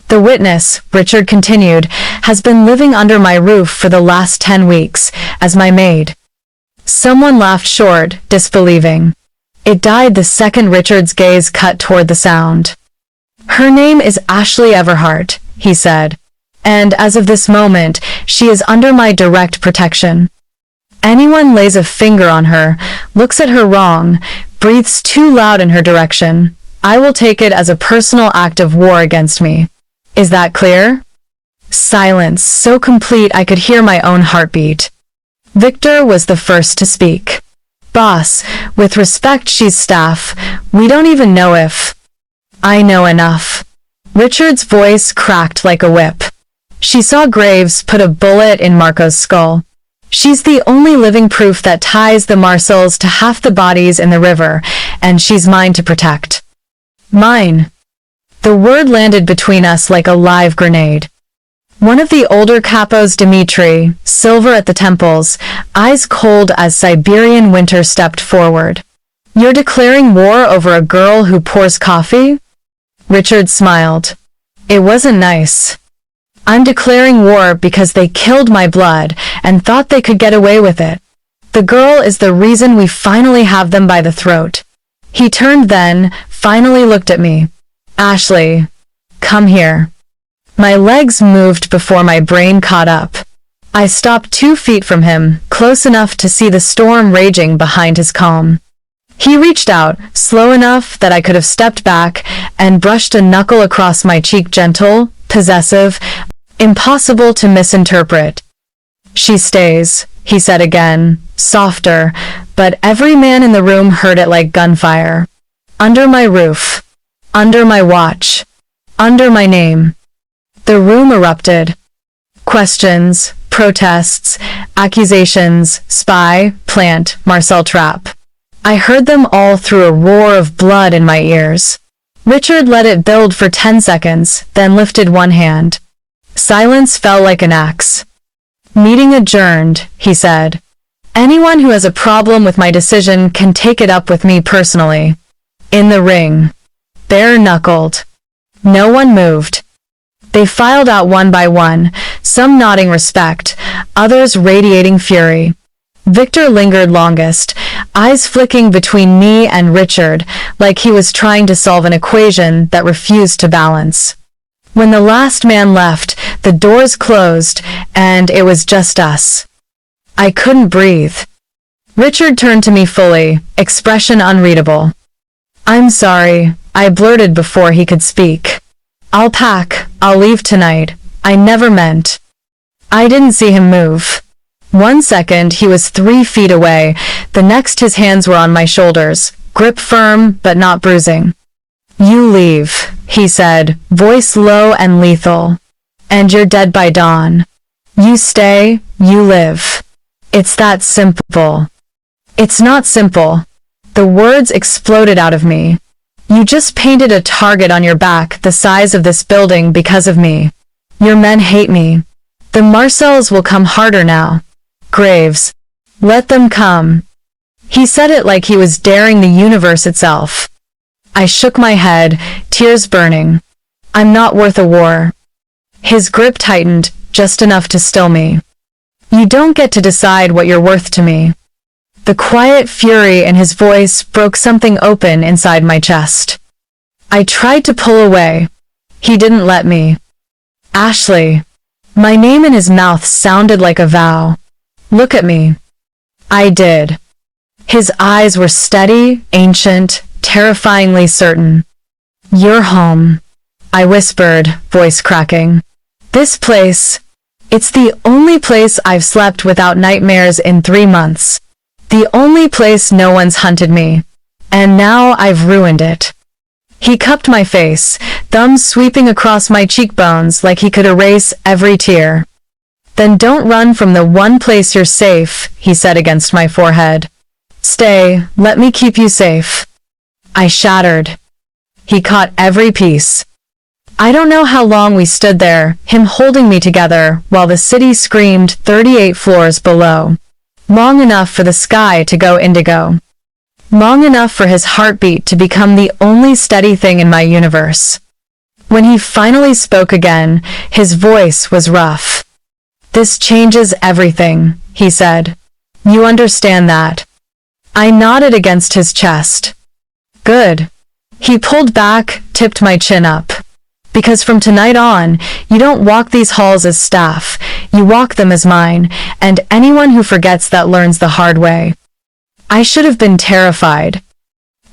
"The witness," Richard continued, "has been living under my roof for the last 10 weeks, as my maid." Someone laughed short, disbelieving. It died the second Richard's gaze cut toward the sound. "Her name is Ashley Everhart," he said. "And as of this moment, she is under my direct protection. Anyone lays a finger on her, looks at her wrong, breathes too loud in her direction, I will take it as a personal act of war against me. Is that clear?" Silence, so complete I could hear my own heartbeat. Victor was the first to speak. "Boss, with respect, she's staff. We don't even know if—" "I know enough." Richard's voice cracked like a whip. "She saw Graves put a bullet in Marco's skull. She's the only living proof that ties the Marcels to half the bodies in the river, and she's mine to protect." "Mine." The word landed between us like a live grenade. One of the older capos, Dmitri, silver at the temples, eyes cold as Siberian winter, stepped forward. "You're declaring war over a girl who pours coffee?" Richard smiled. "It wasn't nice. I'm declaring war because they killed my blood and thought they could get away with it. The girl is the reason we finally have them by the throat." He turned then, finally looked at me. "Ashley, come here." My legs moved before my brain caught up. I stopped 2 feet from him, close enough to see the storm raging behind his calm. He reached out, slow enough that I could have stepped back, and brushed a knuckle across my cheek, gentle, possessive, impossible to misinterpret. "She stays," he said again, softer, but every man in the room heard it like gunfire. "Under my roof. Under my watch. Under my name." The room erupted. Questions, protests, accusations, spy, plant, Marcel trap. I heard them all through a roar of blood in my ears. Richard let it build for 10 seconds, then lifted one hand. Silence fell like an axe. "Meeting adjourned," he said. "Anyone who has a problem with my decision can take it up with me personally." In the ring. Bare-knuckled. No one moved. They filed out one by one, some nodding respect, others radiating fury. Victor lingered longest, eyes flicking between me and Richard, like he was trying to solve an equation that refused to balance. When the last man left, the doors closed, and it was just us. I couldn't breathe. Richard turned to me fully, expression unreadable. "I'm sorry," I blurted before he could speak. "I'll pack, I'll leave tonight. I never meant." I didn't see him move. 1 second he was 3 feet away, the next his hands were on my shoulders, grip firm but not bruising. "You leave," he said, voice low and lethal. "And you're dead by dawn. You stay, you live. It's that simple." "It's not simple." The words exploded out of me. You just painted a target on your back the size of this building because of me. Your men hate me. The Marcells will come harder now. Graves. Let them come. He said it like he was daring the universe itself. I shook my head, tears burning. I'm not worth a war. His grip tightened, just enough to still me. You don't get to decide what you're worth to me. The quiet fury in his voice broke something open inside my chest. I tried to pull away. He didn't let me. Ashley. My name in his mouth sounded like a vow. Look at me. I did. His eyes were steady, ancient, terrifyingly certain. You're home, I whispered, voice cracking. This place, it's the only place I've slept without nightmares in 3 months. The only place no one's hunted me. And now I've ruined it. He cupped my face, thumbs sweeping across my cheekbones like he could erase every tear. Then don't run from the one place you're safe, he said against my forehead. Stay, let me keep you safe. I shattered. He caught every piece. I don't know how long we stood there, him holding me together, while the city screamed 38 floors below. Long enough for the sky to go indigo. Long enough for his heartbeat to become the only steady thing in my universe. When he finally spoke again, his voice was rough. This changes everything, he said. You understand that? I nodded against his chest. Good. He pulled back, tipped my chin up. Because from tonight on, you don't walk these halls as staff, you walk them as mine, and anyone who forgets that learns the hard way. I should have been terrified.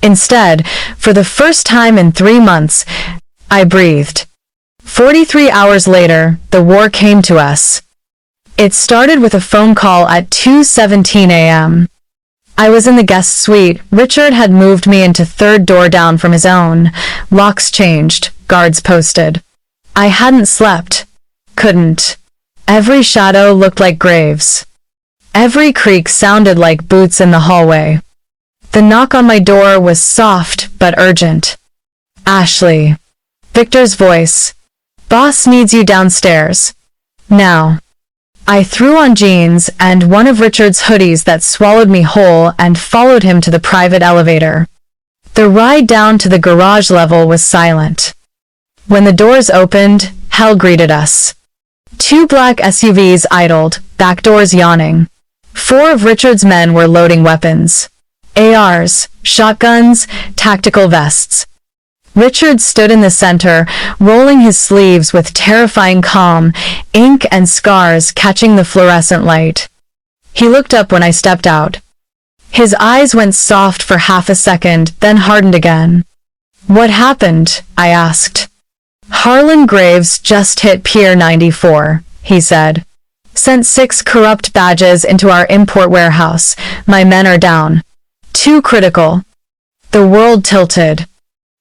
Instead, for the first time in 3 months, I breathed. 43 hours later, the war came to us. It started with a phone call at 2:17 a.m. I was in the guest suite. Richard had moved me into third door down from his own. Locks changed, guards posted. I hadn't slept. Couldn't. Every shadow looked like graves. Every creak sounded like boots in the hallway. The knock on my door was soft but urgent. Ashley. Victor's voice. Boss needs you downstairs. Now. I threw on jeans and one of Richard's hoodies that swallowed me whole and followed him to the private elevator. The ride down to the garage level was silent. When the doors opened, hell greeted us. 2 black SUVs idled, back doors yawning. 4 of Richard's men were loading weapons. ARs, shotguns, tactical vests. Richard stood in the center, rolling his sleeves with terrifying calm, ink and scars catching the fluorescent light. He looked up when I stepped out. His eyes went soft for half a second, then hardened again. What happened? I asked. Harlan Graves just hit Pier 94, he said. Sent 6 corrupt badges into our import warehouse. My men are down. Too critical. The world tilted.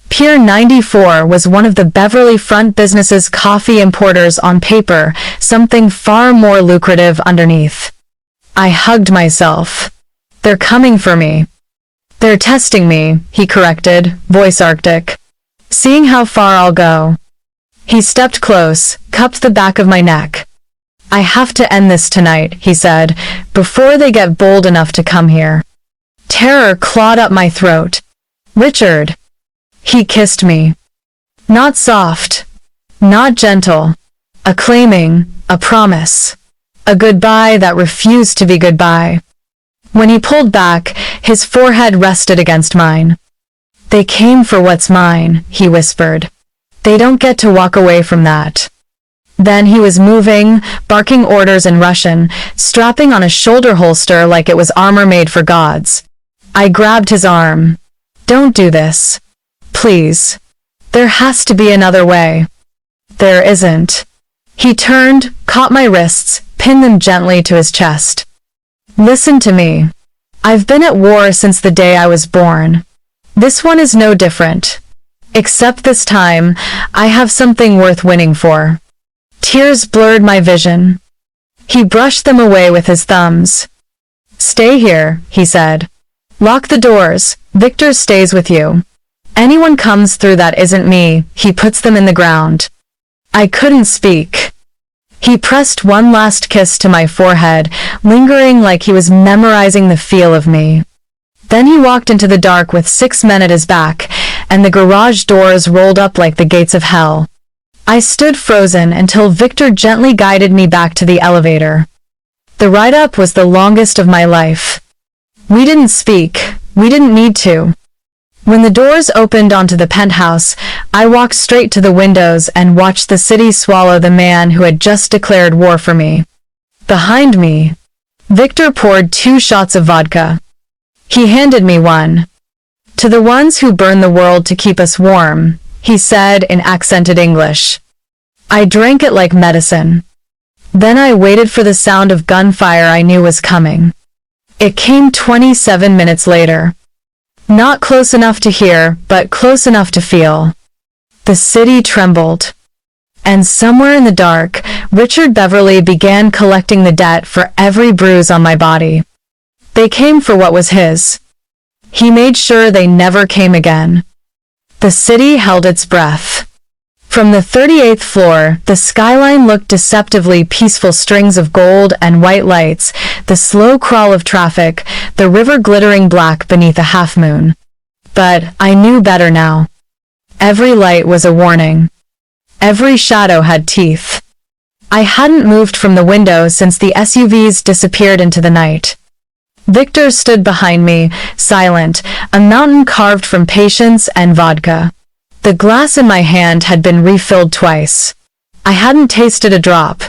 Pier 94 was one of the Beverly Front business's coffee importers on paper, something far more lucrative underneath. I hugged myself. They're coming for me. They're testing me, he corrected, voice arctic. Seeing how far I'll go. He stepped close, cupped the back of my neck. I have to end this tonight, he said, before they get bold enough to come here. Terror clawed up my throat. Richard. He kissed me. Not soft. Not gentle. A claiming, a promise. A goodbye that refused to be goodbye. When he pulled back, his forehead rested against mine. They came for what's mine, he whispered. They don't get to walk away from that. Then he was moving, barking orders in Russian, strapping on a shoulder holster like it was armor made for gods. I grabbed his arm. Don't do this. Please. There has to be another way. There isn't. He turned, caught my wrists, pinned them gently to his chest. Listen to me. I've been at war since the day I was born. This one is no different. Except this time, I have something worth winning for. Tears blurred my vision. He brushed them away with his thumbs. Stay here, he said. Lock the doors. Victor stays with you. Anyone comes through that isn't me, he puts them in the ground. I couldn't speak. He pressed one last kiss to my forehead, lingering like he was memorizing the feel of me. Then he walked into the dark with 6 men at his back, and the garage doors rolled up like the gates of hell. I stood frozen until Victor gently guided me back to the elevator. The ride up was the longest of my life. We didn't speak. We didn't need to. When the doors opened onto the penthouse, I walked straight to the windows and watched the city swallow the man who had just declared war for me. Behind me, Victor poured 2 shots of vodka. He handed me one. To the ones who burn the world to keep us warm, he said in accented English. I drank it like medicine. Then I waited for the sound of gunfire I knew was coming. It came 27 minutes later. Not close enough to hear, but close enough to feel. The city trembled. And somewhere in the dark, Richard Beverly began collecting the debt for every bruise on my body. They came for what was his. He made sure they never came again. The city held its breath. From the 38th floor, the skyline looked deceptively peaceful, strings of gold and white lights, the slow crawl of traffic, the river glittering black beneath a half-moon. But I knew better now. Every light was a warning. Every shadow had teeth. I hadn't moved from the window since the SUVs disappeared into the night. Victor stood behind me, silent, a mountain carved from patience and vodka. The glass in my hand had been refilled twice. I hadn't tasted a drop.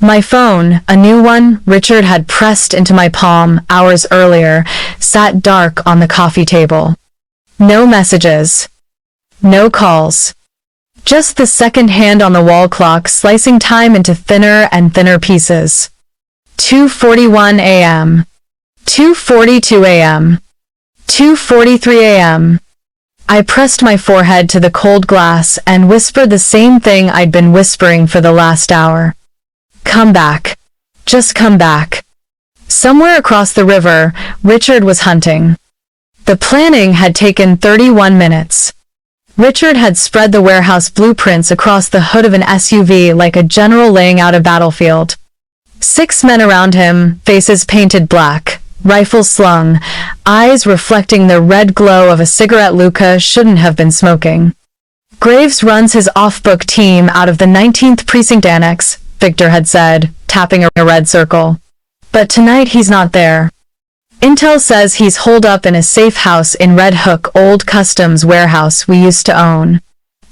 My phone, a new one Richard had pressed into my palm hours earlier, sat dark on the coffee table. No messages. No calls. Just the second hand on the wall clock slicing time into thinner and thinner pieces. 2:41 a.m. 2:42 a.m. 2:43 a.m. I pressed my forehead to the cold glass and whispered the same thing I'd been whispering for the last hour. Come back. Just come back. Somewhere across the river, Richard was hunting. The planning had taken 31 minutes. Richard had spread the warehouse blueprints across the hood of an SUV like a general laying out a battlefield. 6 men around him, faces painted black. Rifles slung, eyes reflecting the red glow of a cigarette Luca shouldn't have been smoking. Graves runs his off-book team out of the 19th Precinct Annex, Victor had said, tapping a red circle. But tonight he's not there. Intel says he's holed up in a safe house in Red Hook, old customs warehouse we used to own.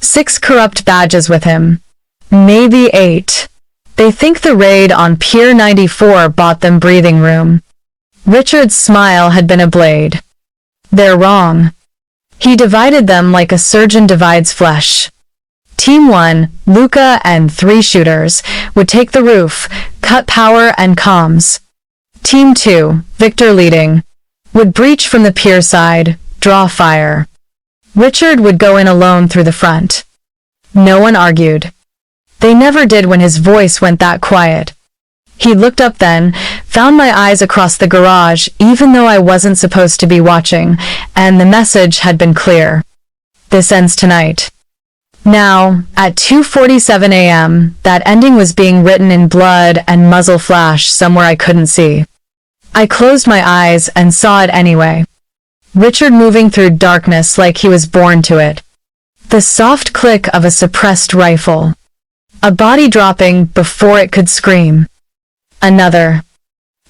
6 corrupt badges with him. Maybe 8. They think the raid on Pier 94 bought them breathing room. Richard's smile had been a blade. They're wrong. He divided them like a surgeon divides flesh. Team 1, Luca and 3 shooters, would take the roof, cut power and comms. Team 2, Victor leading, would breach from the pier side, draw fire. Richard would go in alone through the front. No one argued. They never did when his voice went that quiet. He looked up then, found my eyes across the garage even though I wasn't supposed to be watching, and the message had been clear. This ends tonight. Now, at 2:47 a.m., that ending was being written in blood and muzzle flash somewhere I couldn't see. I closed my eyes and saw it anyway. Richard moving through darkness like he was born to it. The soft click of a suppressed rifle. A body dropping before it could scream. Another.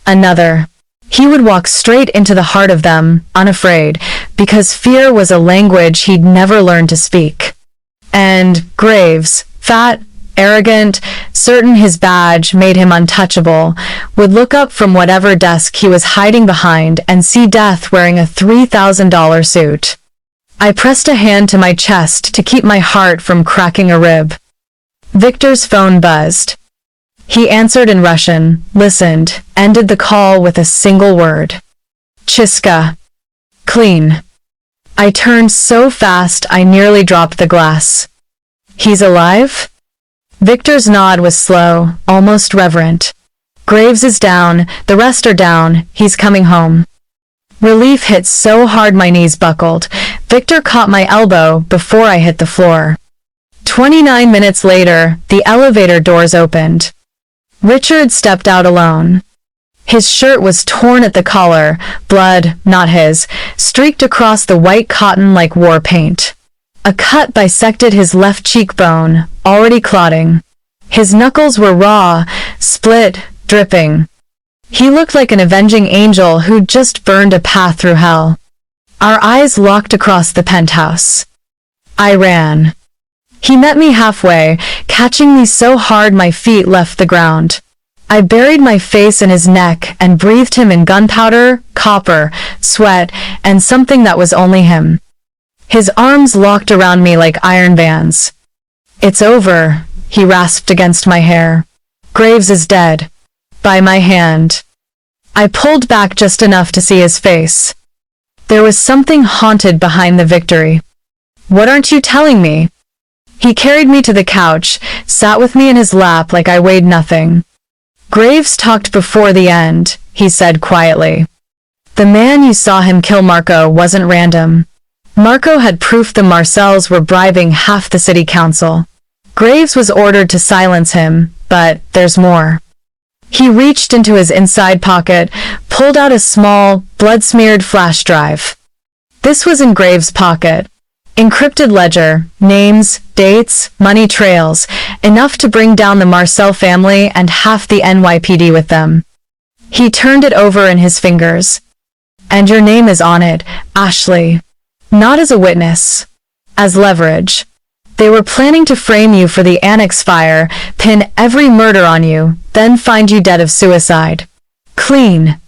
Another. He would walk straight into the heart of them, unafraid, because fear was a language he'd never learned to speak. And Graves, fat, arrogant, certain his badge made him untouchable, would look up from whatever desk he was hiding behind and see death wearing a $3,000 suit. I pressed a hand to my chest to keep my heart from cracking a rib. Victor's phone buzzed. He answered in Russian, listened, ended the call with a single word. Chiska. Clean. I turned so fast I nearly dropped the glass. He's alive? Victor's nod was slow, almost reverent. Graves is down, the rest are down, he's coming home. Relief hit so hard my knees buckled. Victor caught my elbow before I hit the floor. 29 minutes later, the elevator doors opened. Richard stepped out alone. His shirt was torn at the collar, blood, not his, streaked across the white cotton like war paint. A cut bisected his left cheekbone, already clotting. His knuckles were raw, split, dripping. He looked like an avenging angel who'd just burned a path through hell. Our eyes locked across the penthouse. I ran. He met me halfway, catching me so hard my feet left the ground. I buried my face in his neck and breathed him in gunpowder, copper, sweat, and something that was only him. His arms locked around me like iron bands. "It's over," he rasped against my hair. "Graves is dead. By my hand." I pulled back just enough to see his face. There was something haunted behind the victory. "What aren't you telling me?" He carried me to the couch, sat with me in his lap like I weighed nothing. "Graves talked before the end," he said quietly. "The man you saw him kill Marco wasn't random. Marco had proof the Marcells were bribing half the city council. Graves was ordered to silence him, but there's more." He reached into his inside pocket, pulled out a small, blood-smeared flash drive. This was in Graves' pocket. Encrypted ledger, names, dates, money trails, enough to bring down the Marcel family and half the NYPD with them. He turned it over in his fingers. "And your name is on it, Ashley. Not as a witness. As leverage. They were planning to frame you for the Annex fire, pin every murder on you, then find you dead of suicide. Clean.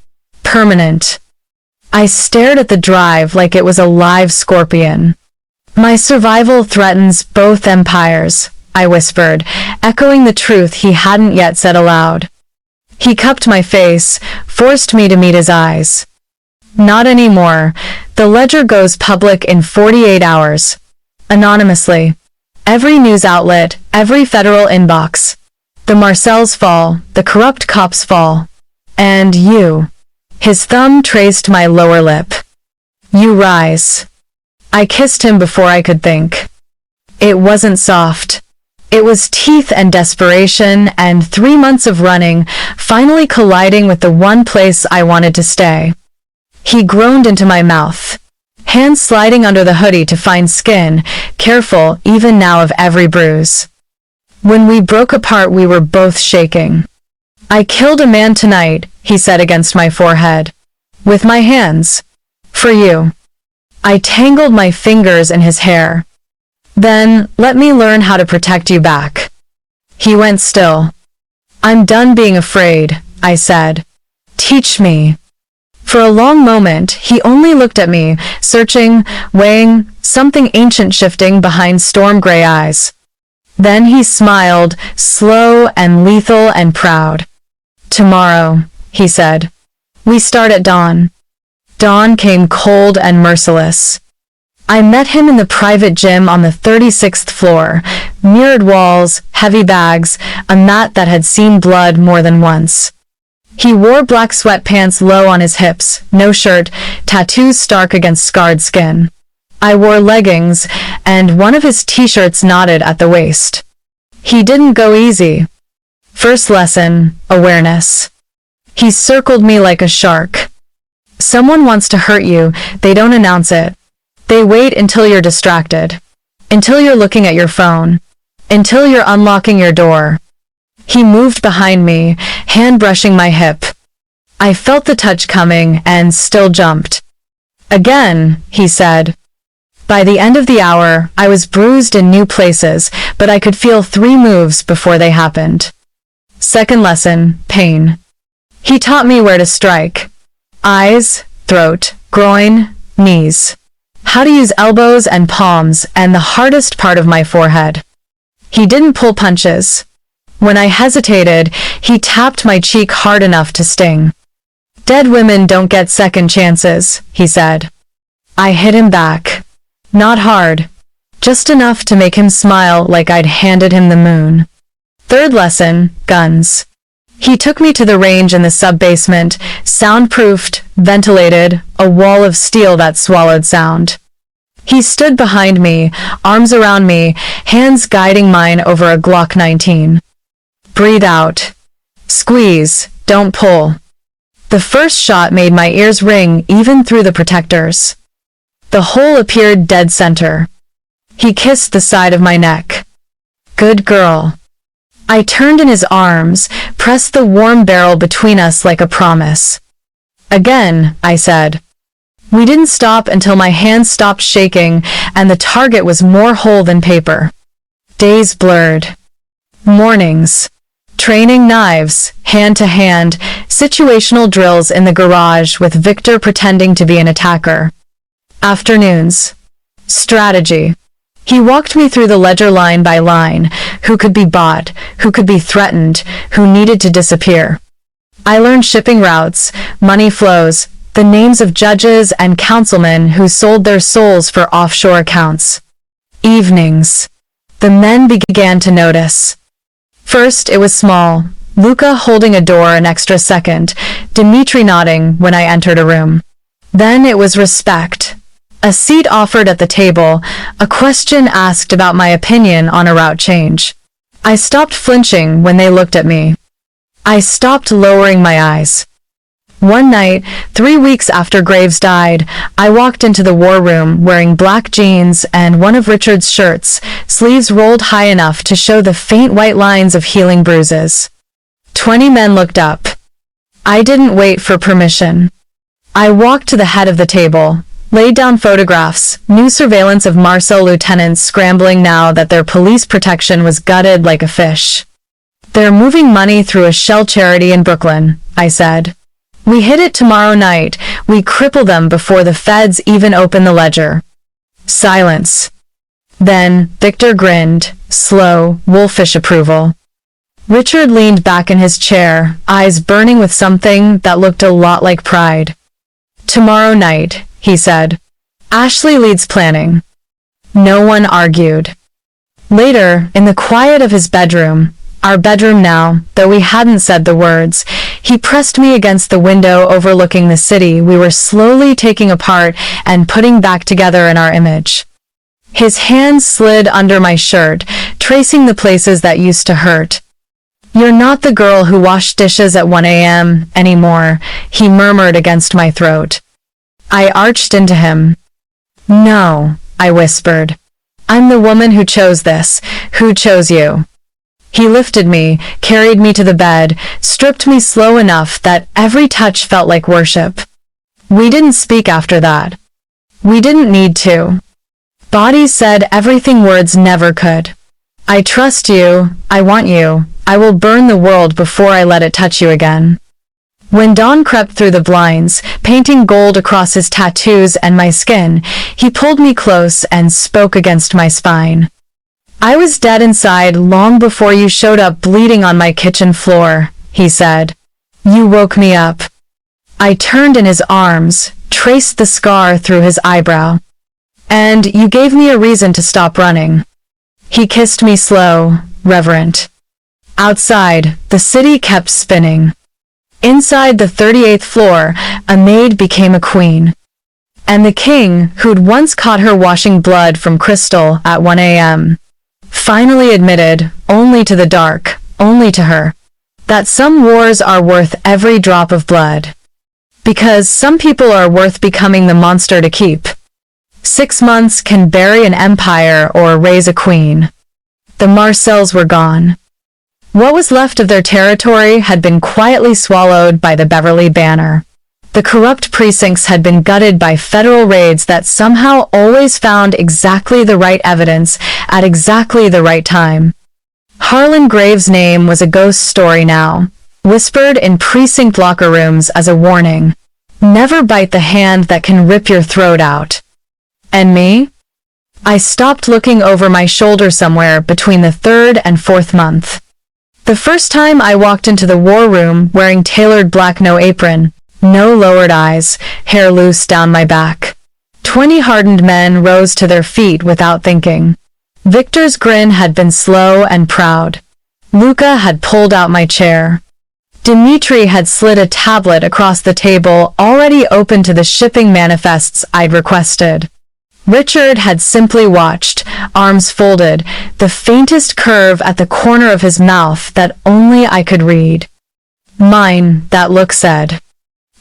Permanent." I stared at the drive like it was a live scorpion. "My survival threatens both empires," I whispered, echoing the truth he hadn't yet said aloud. He cupped my face, forced me to meet his eyes. "Not anymore. The ledger goes public in 48 hours. Anonymously. Every news outlet, every federal inbox. The Marcells fall, the corrupt cops fall. And you." His thumb traced my lower lip. "You rise." I kissed him before I could think. It wasn't soft. It was teeth and desperation and 3 months of running, finally colliding with the one place I wanted to stay. He groaned into my mouth. Hands sliding under the hoodie to find skin, careful even now of every bruise. When we broke apart we were both shaking. "I killed a man tonight," he said against my forehead. "With my hands. For you." I tangled my fingers in his hair. "Then, let me learn how to protect you back." He went still. "I'm done being afraid," I said. "Teach me." For a long moment, he only looked at me, searching, weighing, something ancient shifting behind storm-gray eyes. Then he smiled, slow and lethal and proud. "Tomorrow," he said. "We start at dawn." Dawn came cold and merciless. I met him in the private gym on the 36th floor, mirrored walls, heavy bags, a mat that had seen blood more than once. He wore black sweatpants low on his hips, no shirt, tattoos stark against scarred skin. I wore leggings, and one of his t-shirts knotted at the waist. He didn't go easy. First lesson, awareness. He circled me like a shark. Someone wants to hurt you, they don't announce it. They wait until you're distracted. Until you're looking at your phone. Until you're unlocking your door. He moved behind me, hand brushing my hip. I felt the touch coming and still jumped. "Again," he said. By the end of the hour, I was bruised in new places, but I could feel 3 moves before they happened. Second lesson, pain. He taught me where to strike. Eyes, throat, groin, knees. How to use elbows and palms and the hardest part of my forehead. He didn't pull punches. When I hesitated, he tapped my cheek hard enough to sting. "Dead women don't get second chances," he said. I hit him back. Not hard. Just enough to make him smile like I'd handed him the moon. Third lesson, guns. He took me to the range in the sub-basement, soundproofed, ventilated, a wall of steel that swallowed sound. He stood behind me, arms around me, hands guiding mine over a Glock 19. Breathe out. Squeeze, don't pull. The first shot made my ears ring even through the protectors. The hole appeared dead center. He kissed the side of my neck. Good girl. I turned in his arms, pressed the warm barrel between us like a promise. Again, I said. We didn't stop until my hands stopped shaking and the target was more whole than paper. Days blurred. Mornings. Training knives, hand to hand, situational drills in the garage with Victor pretending to be an attacker. Afternoons. Strategy. He walked me through the ledger line by line, who could be bought, who could be threatened, who needed to disappear. I learned shipping routes, money flows, the names of judges and councilmen who sold their souls for offshore accounts. Evenings. The men began to notice. First, it was small. Luca holding a door an extra second, Dimitri nodding when I entered a room. Then it was respect. A seat offered at the table, a question asked about my opinion on a route change. I stopped flinching when they looked at me. I stopped lowering my eyes. One night, 3 weeks after Graves died, I walked into the war room wearing black jeans and one of Richard's shirts, sleeves rolled high enough to show the faint white lines of healing bruises. 20 men looked up. I didn't wait for permission. I walked to the head of the table, laid down photographs, new surveillance of Marcel lieutenants scrambling now that their police protection was gutted like a fish. They're moving money through a shell charity in Brooklyn, I said. We hit it tomorrow night. We cripple them before the feds even open the ledger. Silence. Then Victor grinned, slow, wolfish approval. Richard leaned back in his chair, eyes burning with something that looked a lot like pride. Tomorrow night, he said. Ashley leads planning. No one argued. Later, in the quiet of his bedroom, our bedroom now, though we hadn't said the words, he pressed me against the window overlooking the city we were slowly taking apart and putting back together in our image. His hands slid under my shirt, tracing the places that used to hurt. You're not the girl who washed dishes at 1 a.m. anymore, he murmured against my throat. I arched into him. No, I whispered. I'm the woman who chose this, who chose you. He lifted me, carried me to the bed, stripped me slow enough that every touch felt like worship. We didn't speak after that. We didn't need to. Bodies said everything words never could. I trust you, I want you, I will burn the world before I let it touch you again. When dawn crept through the blinds, painting gold across his tattoos and my skin, he pulled me close and spoke against my spine. I was dead inside long before you showed up bleeding on my kitchen floor, he said. You woke me up. I turned in his arms, traced the scar through his eyebrow. And you gave me a reason to stop running. He kissed me slow, reverent. Outside, the city kept spinning. Inside the 38th floor, a maid became a queen. And the king, who'd once caught her washing blood from crystal at 1 a.m., finally admitted, only to the dark, only to her, that some wars are worth every drop of blood. Because some people are worth becoming the monster to keep. 6 months can bury an empire or raise a queen. The Marcels were gone. What was left of their territory had been quietly swallowed by the Beverly Banner. The corrupt precincts had been gutted by federal raids that somehow always found exactly the right evidence at exactly the right time. Harlan Graves' name was a ghost story now, whispered in precinct locker rooms as a warning. Never bite the hand that can rip your throat out. And me? I stopped looking over my shoulder somewhere between the 3rd and 4th month. The first time I walked into the war room wearing tailored black no apron, no lowered eyes, hair loose down my back. 20 hardened men rose to their feet without thinking. Victor's grin had been slow and proud. Luca had pulled out my chair. Dimitri had slid a tablet across the table already open to the shipping manifests I'd requested. Richard had simply watched, arms folded, the faintest curve at the corner of his mouth that only I could read. "Mine," that look said.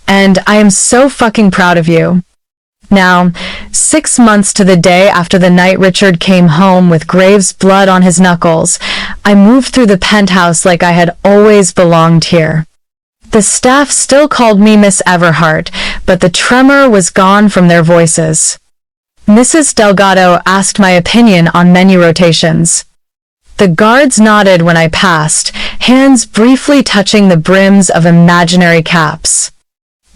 "And I am so fucking proud of you." Now, 6 months to the day after the night Richard came home with Graves' blood on his knuckles, I moved through the penthouse like I had always belonged here. The staff still called me Miss Everhart, but the tremor was gone from their voices. Mrs. Delgado asked my opinion on menu rotations. The guards nodded when I passed, hands briefly touching the brims of imaginary caps.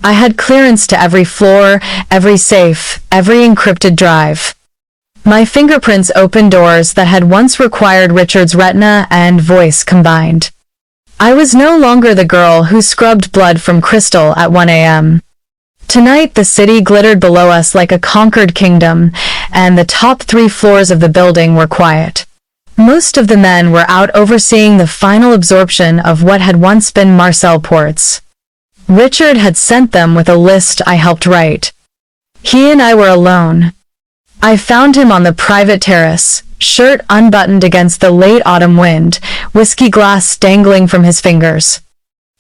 I had clearance to every floor, every safe, every encrypted drive. My fingerprints opened doors that had once required Richard's retina and voice combined. I was no longer the girl who scrubbed blood from crystal at 1 a.m. Tonight the city glittered below us like a conquered kingdom, and the top 3 floors of the building were quiet. Most of the men were out overseeing the final absorption of what had once been Marcel ports. Richard had sent them with a list I helped write. He and I were alone. I found him on the private terrace, shirt unbuttoned against the late autumn wind, whiskey glass dangling from his fingers.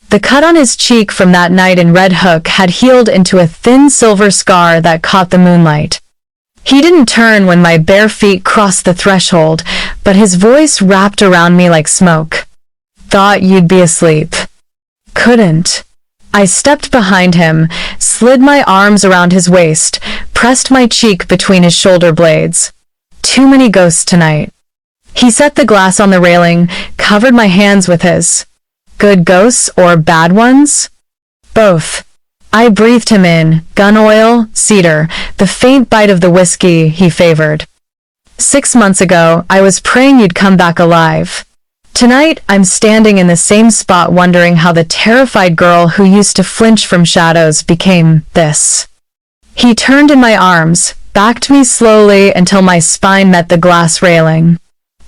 The cut on his cheek from that night in Red Hook had healed into a thin silver scar that caught the moonlight. He didn't turn when my bare feet crossed the threshold, but his voice wrapped around me like smoke. "Thought you'd be asleep." "Couldn't." I stepped behind him, slid my arms around his waist, pressed my cheek between his shoulder blades. "Too many ghosts tonight." He set the glass on the railing, covered my hands with his. "Good ghosts or bad ones?" "Both." I breathed him in, gun oil, cedar, the faint bite of the whiskey he favored. 6 months ago, I was praying you'd come back alive. Tonight, I'm standing in the same spot wondering how the terrified girl who used to flinch from shadows became this. He turned in my arms, backed me slowly until my spine met the glass railing.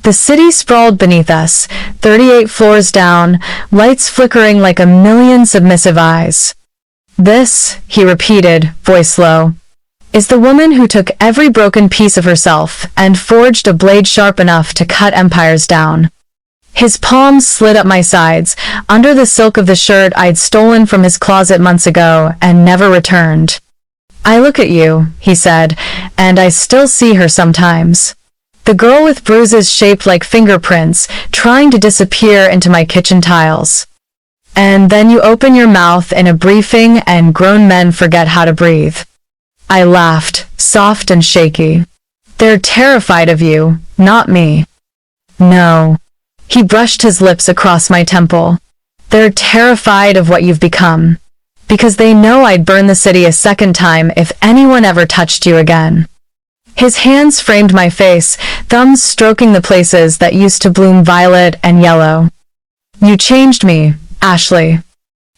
The city sprawled beneath us, 38 floors down, lights flickering like a million submissive eyes. "This," he repeated, voice low, "is the woman who took every broken piece of herself and forged a blade sharp enough to cut empires down." His palms slid up my sides, under the silk of the shirt I'd stolen from his closet months ago and never returned. "I look at you," he said, "and I still see her sometimes. The girl with bruises shaped like fingerprints, trying to disappear into my kitchen tiles. And then you open your mouth in a briefing and grown men forget how to breathe." I laughed, soft and shaky. "They're terrified of you, not me." "No." He brushed his lips across my temple. "They're terrified of what you've become. Because they know I'd burn the city a second time if anyone ever touched you again." His hands framed my face, thumbs stroking the places that used to bloom violet and yellow. "You changed me, Ashley."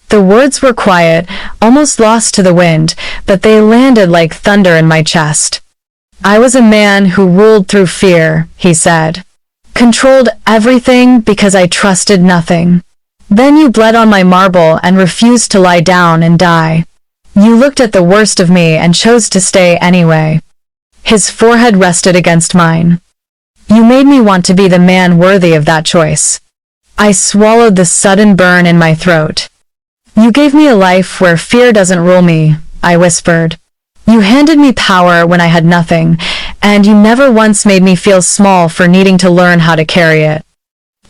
The words were quiet, almost lost to the wind, but they landed like thunder in my chest. "I was a man who ruled through fear," he said. "Controlled everything because I trusted nothing. Then you bled on my marble and refused to lie down and die. You looked at the worst of me and chose to stay anyway." His forehead rested against mine. "You made me want to be the man worthy of that choice." I swallowed the sudden burn in my throat. "You gave me a life where fear doesn't rule me," I whispered. "You handed me power when I had nothing, and you never once made me feel small for needing to learn how to carry it."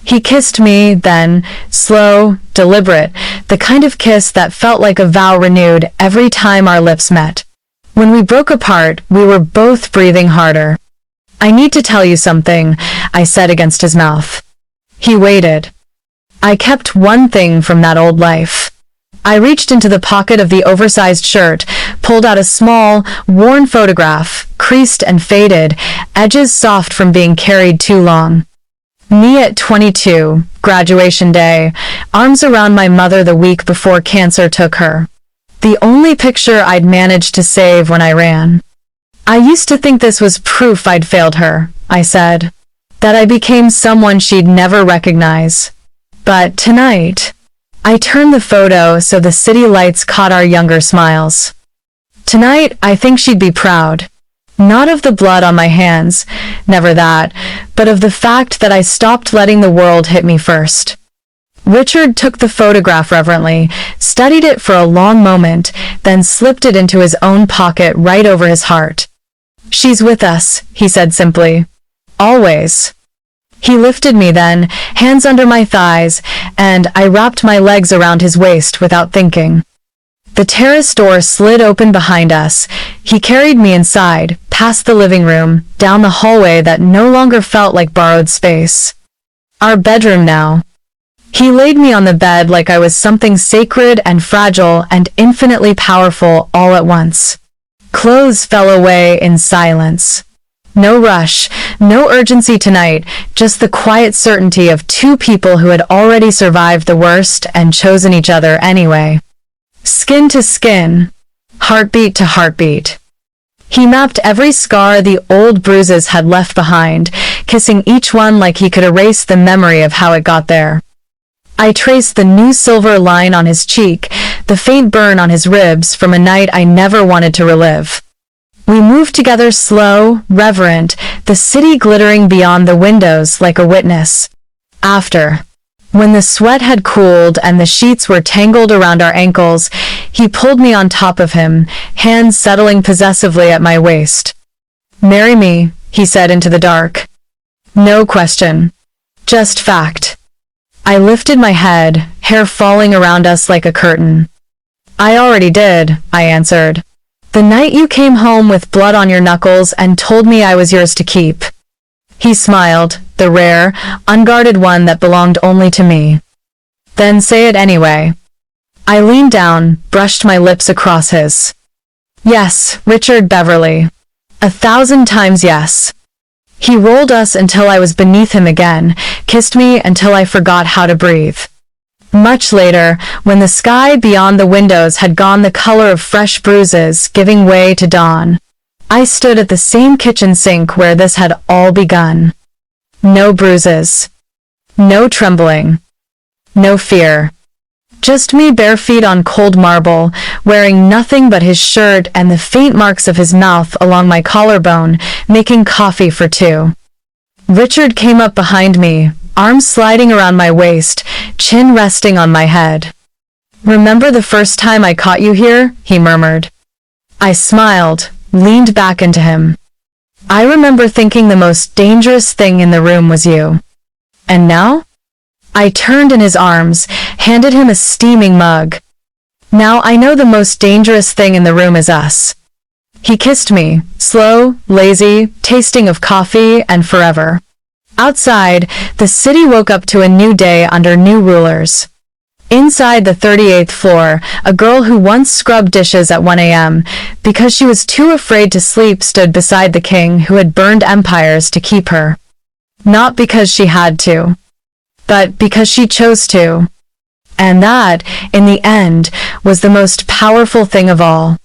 He kissed me, then, slow, deliberate, the kind of kiss that felt like a vow renewed every time our lips met. When we broke apart, we were both breathing harder. "I need to tell you something," I said against his mouth. He waited. I kept one thing from that old life. I reached into the pocket of the oversized shirt, pulled out a small, worn photograph, creased and faded, edges soft from being carried too long. Me at 22, graduation day, arms around my mother the week before cancer took her. The only picture I'd managed to save when I ran. "I used to think this was proof I'd failed her," I said. "That I became someone she'd never recognize. But tonight..." I turned the photo so the city lights caught our younger smiles. "Tonight, I think she'd be proud. Not of the blood on my hands, never that, but of the fact that I stopped letting the world hit me first. Richard took the photograph reverently, studied it for a long moment, then slipped it into his own pocket right over his heart. "She's with us," he said simply. "Always." He lifted me then, hands under my thighs, and I wrapped my legs around his waist without thinking. The terrace door slid open behind us. He carried me inside, past the living room, down the hallway that no longer felt like borrowed space. Our bedroom now. He laid me on the bed like I was something sacred and fragile and infinitely powerful all at once. Clothes fell away in silence. No rush, no urgency tonight, just the quiet certainty of two people who had already survived the worst and chosen each other anyway. Skin to skin, heartbeat to heartbeat. He mapped every scar the old Bruises had left behind, kissing each one like he could erase the memory of how it got there. I traced the new silver line on his cheek, the faint burn on his ribs from a night I never wanted to relive. We moved together slow, reverent, the city glittering beyond the windows like a witness. After, when the sweat had cooled and the sheets were tangled around our ankles, he pulled me on top of him, hands settling possessively at my waist. "Marry me," he said into the dark. No question. Just fact. I lifted my head, hair falling around us like a curtain. "I already did," I answered. "The night you came home with blood on your knuckles and told me I was yours to keep." He smiled, the rare, unguarded one that belonged only to me. "Then say it anyway." I leaned down, brushed my lips across his. "Yes, Richard Beverly. 1,000 times yes." He rolled us until I was beneath him again, kissed me until I forgot how to breathe. Much later, when the sky beyond the windows had gone the color of fresh bruises, giving way to dawn, I stood at the same kitchen sink where this had all begun. No bruises. No trembling. No fear. Just me bare feet on cold marble, wearing nothing but his shirt and the faint marks of his mouth along my collarbone, making coffee for two. Richard came up behind me, arms sliding around my waist, chin resting on my head. "Remember the first time I caught you here?" he murmured. I smiled, leaned back into him. "I remember thinking the most dangerous thing in the room was you. And now?" I turned in his arms, handed him a steaming mug. "Now I know the most dangerous thing in the room is us." He kissed me, slow, lazy, tasting of coffee and forever. Outside, the city woke up to a new day under new rulers. Inside the 38th floor, a girl who once scrubbed dishes at 1 a.m. because she was too afraid to sleep stood beside the king who had burned empires to keep her. Not because she had to, but because she chose to. And that, in the end, was the most powerful thing of all.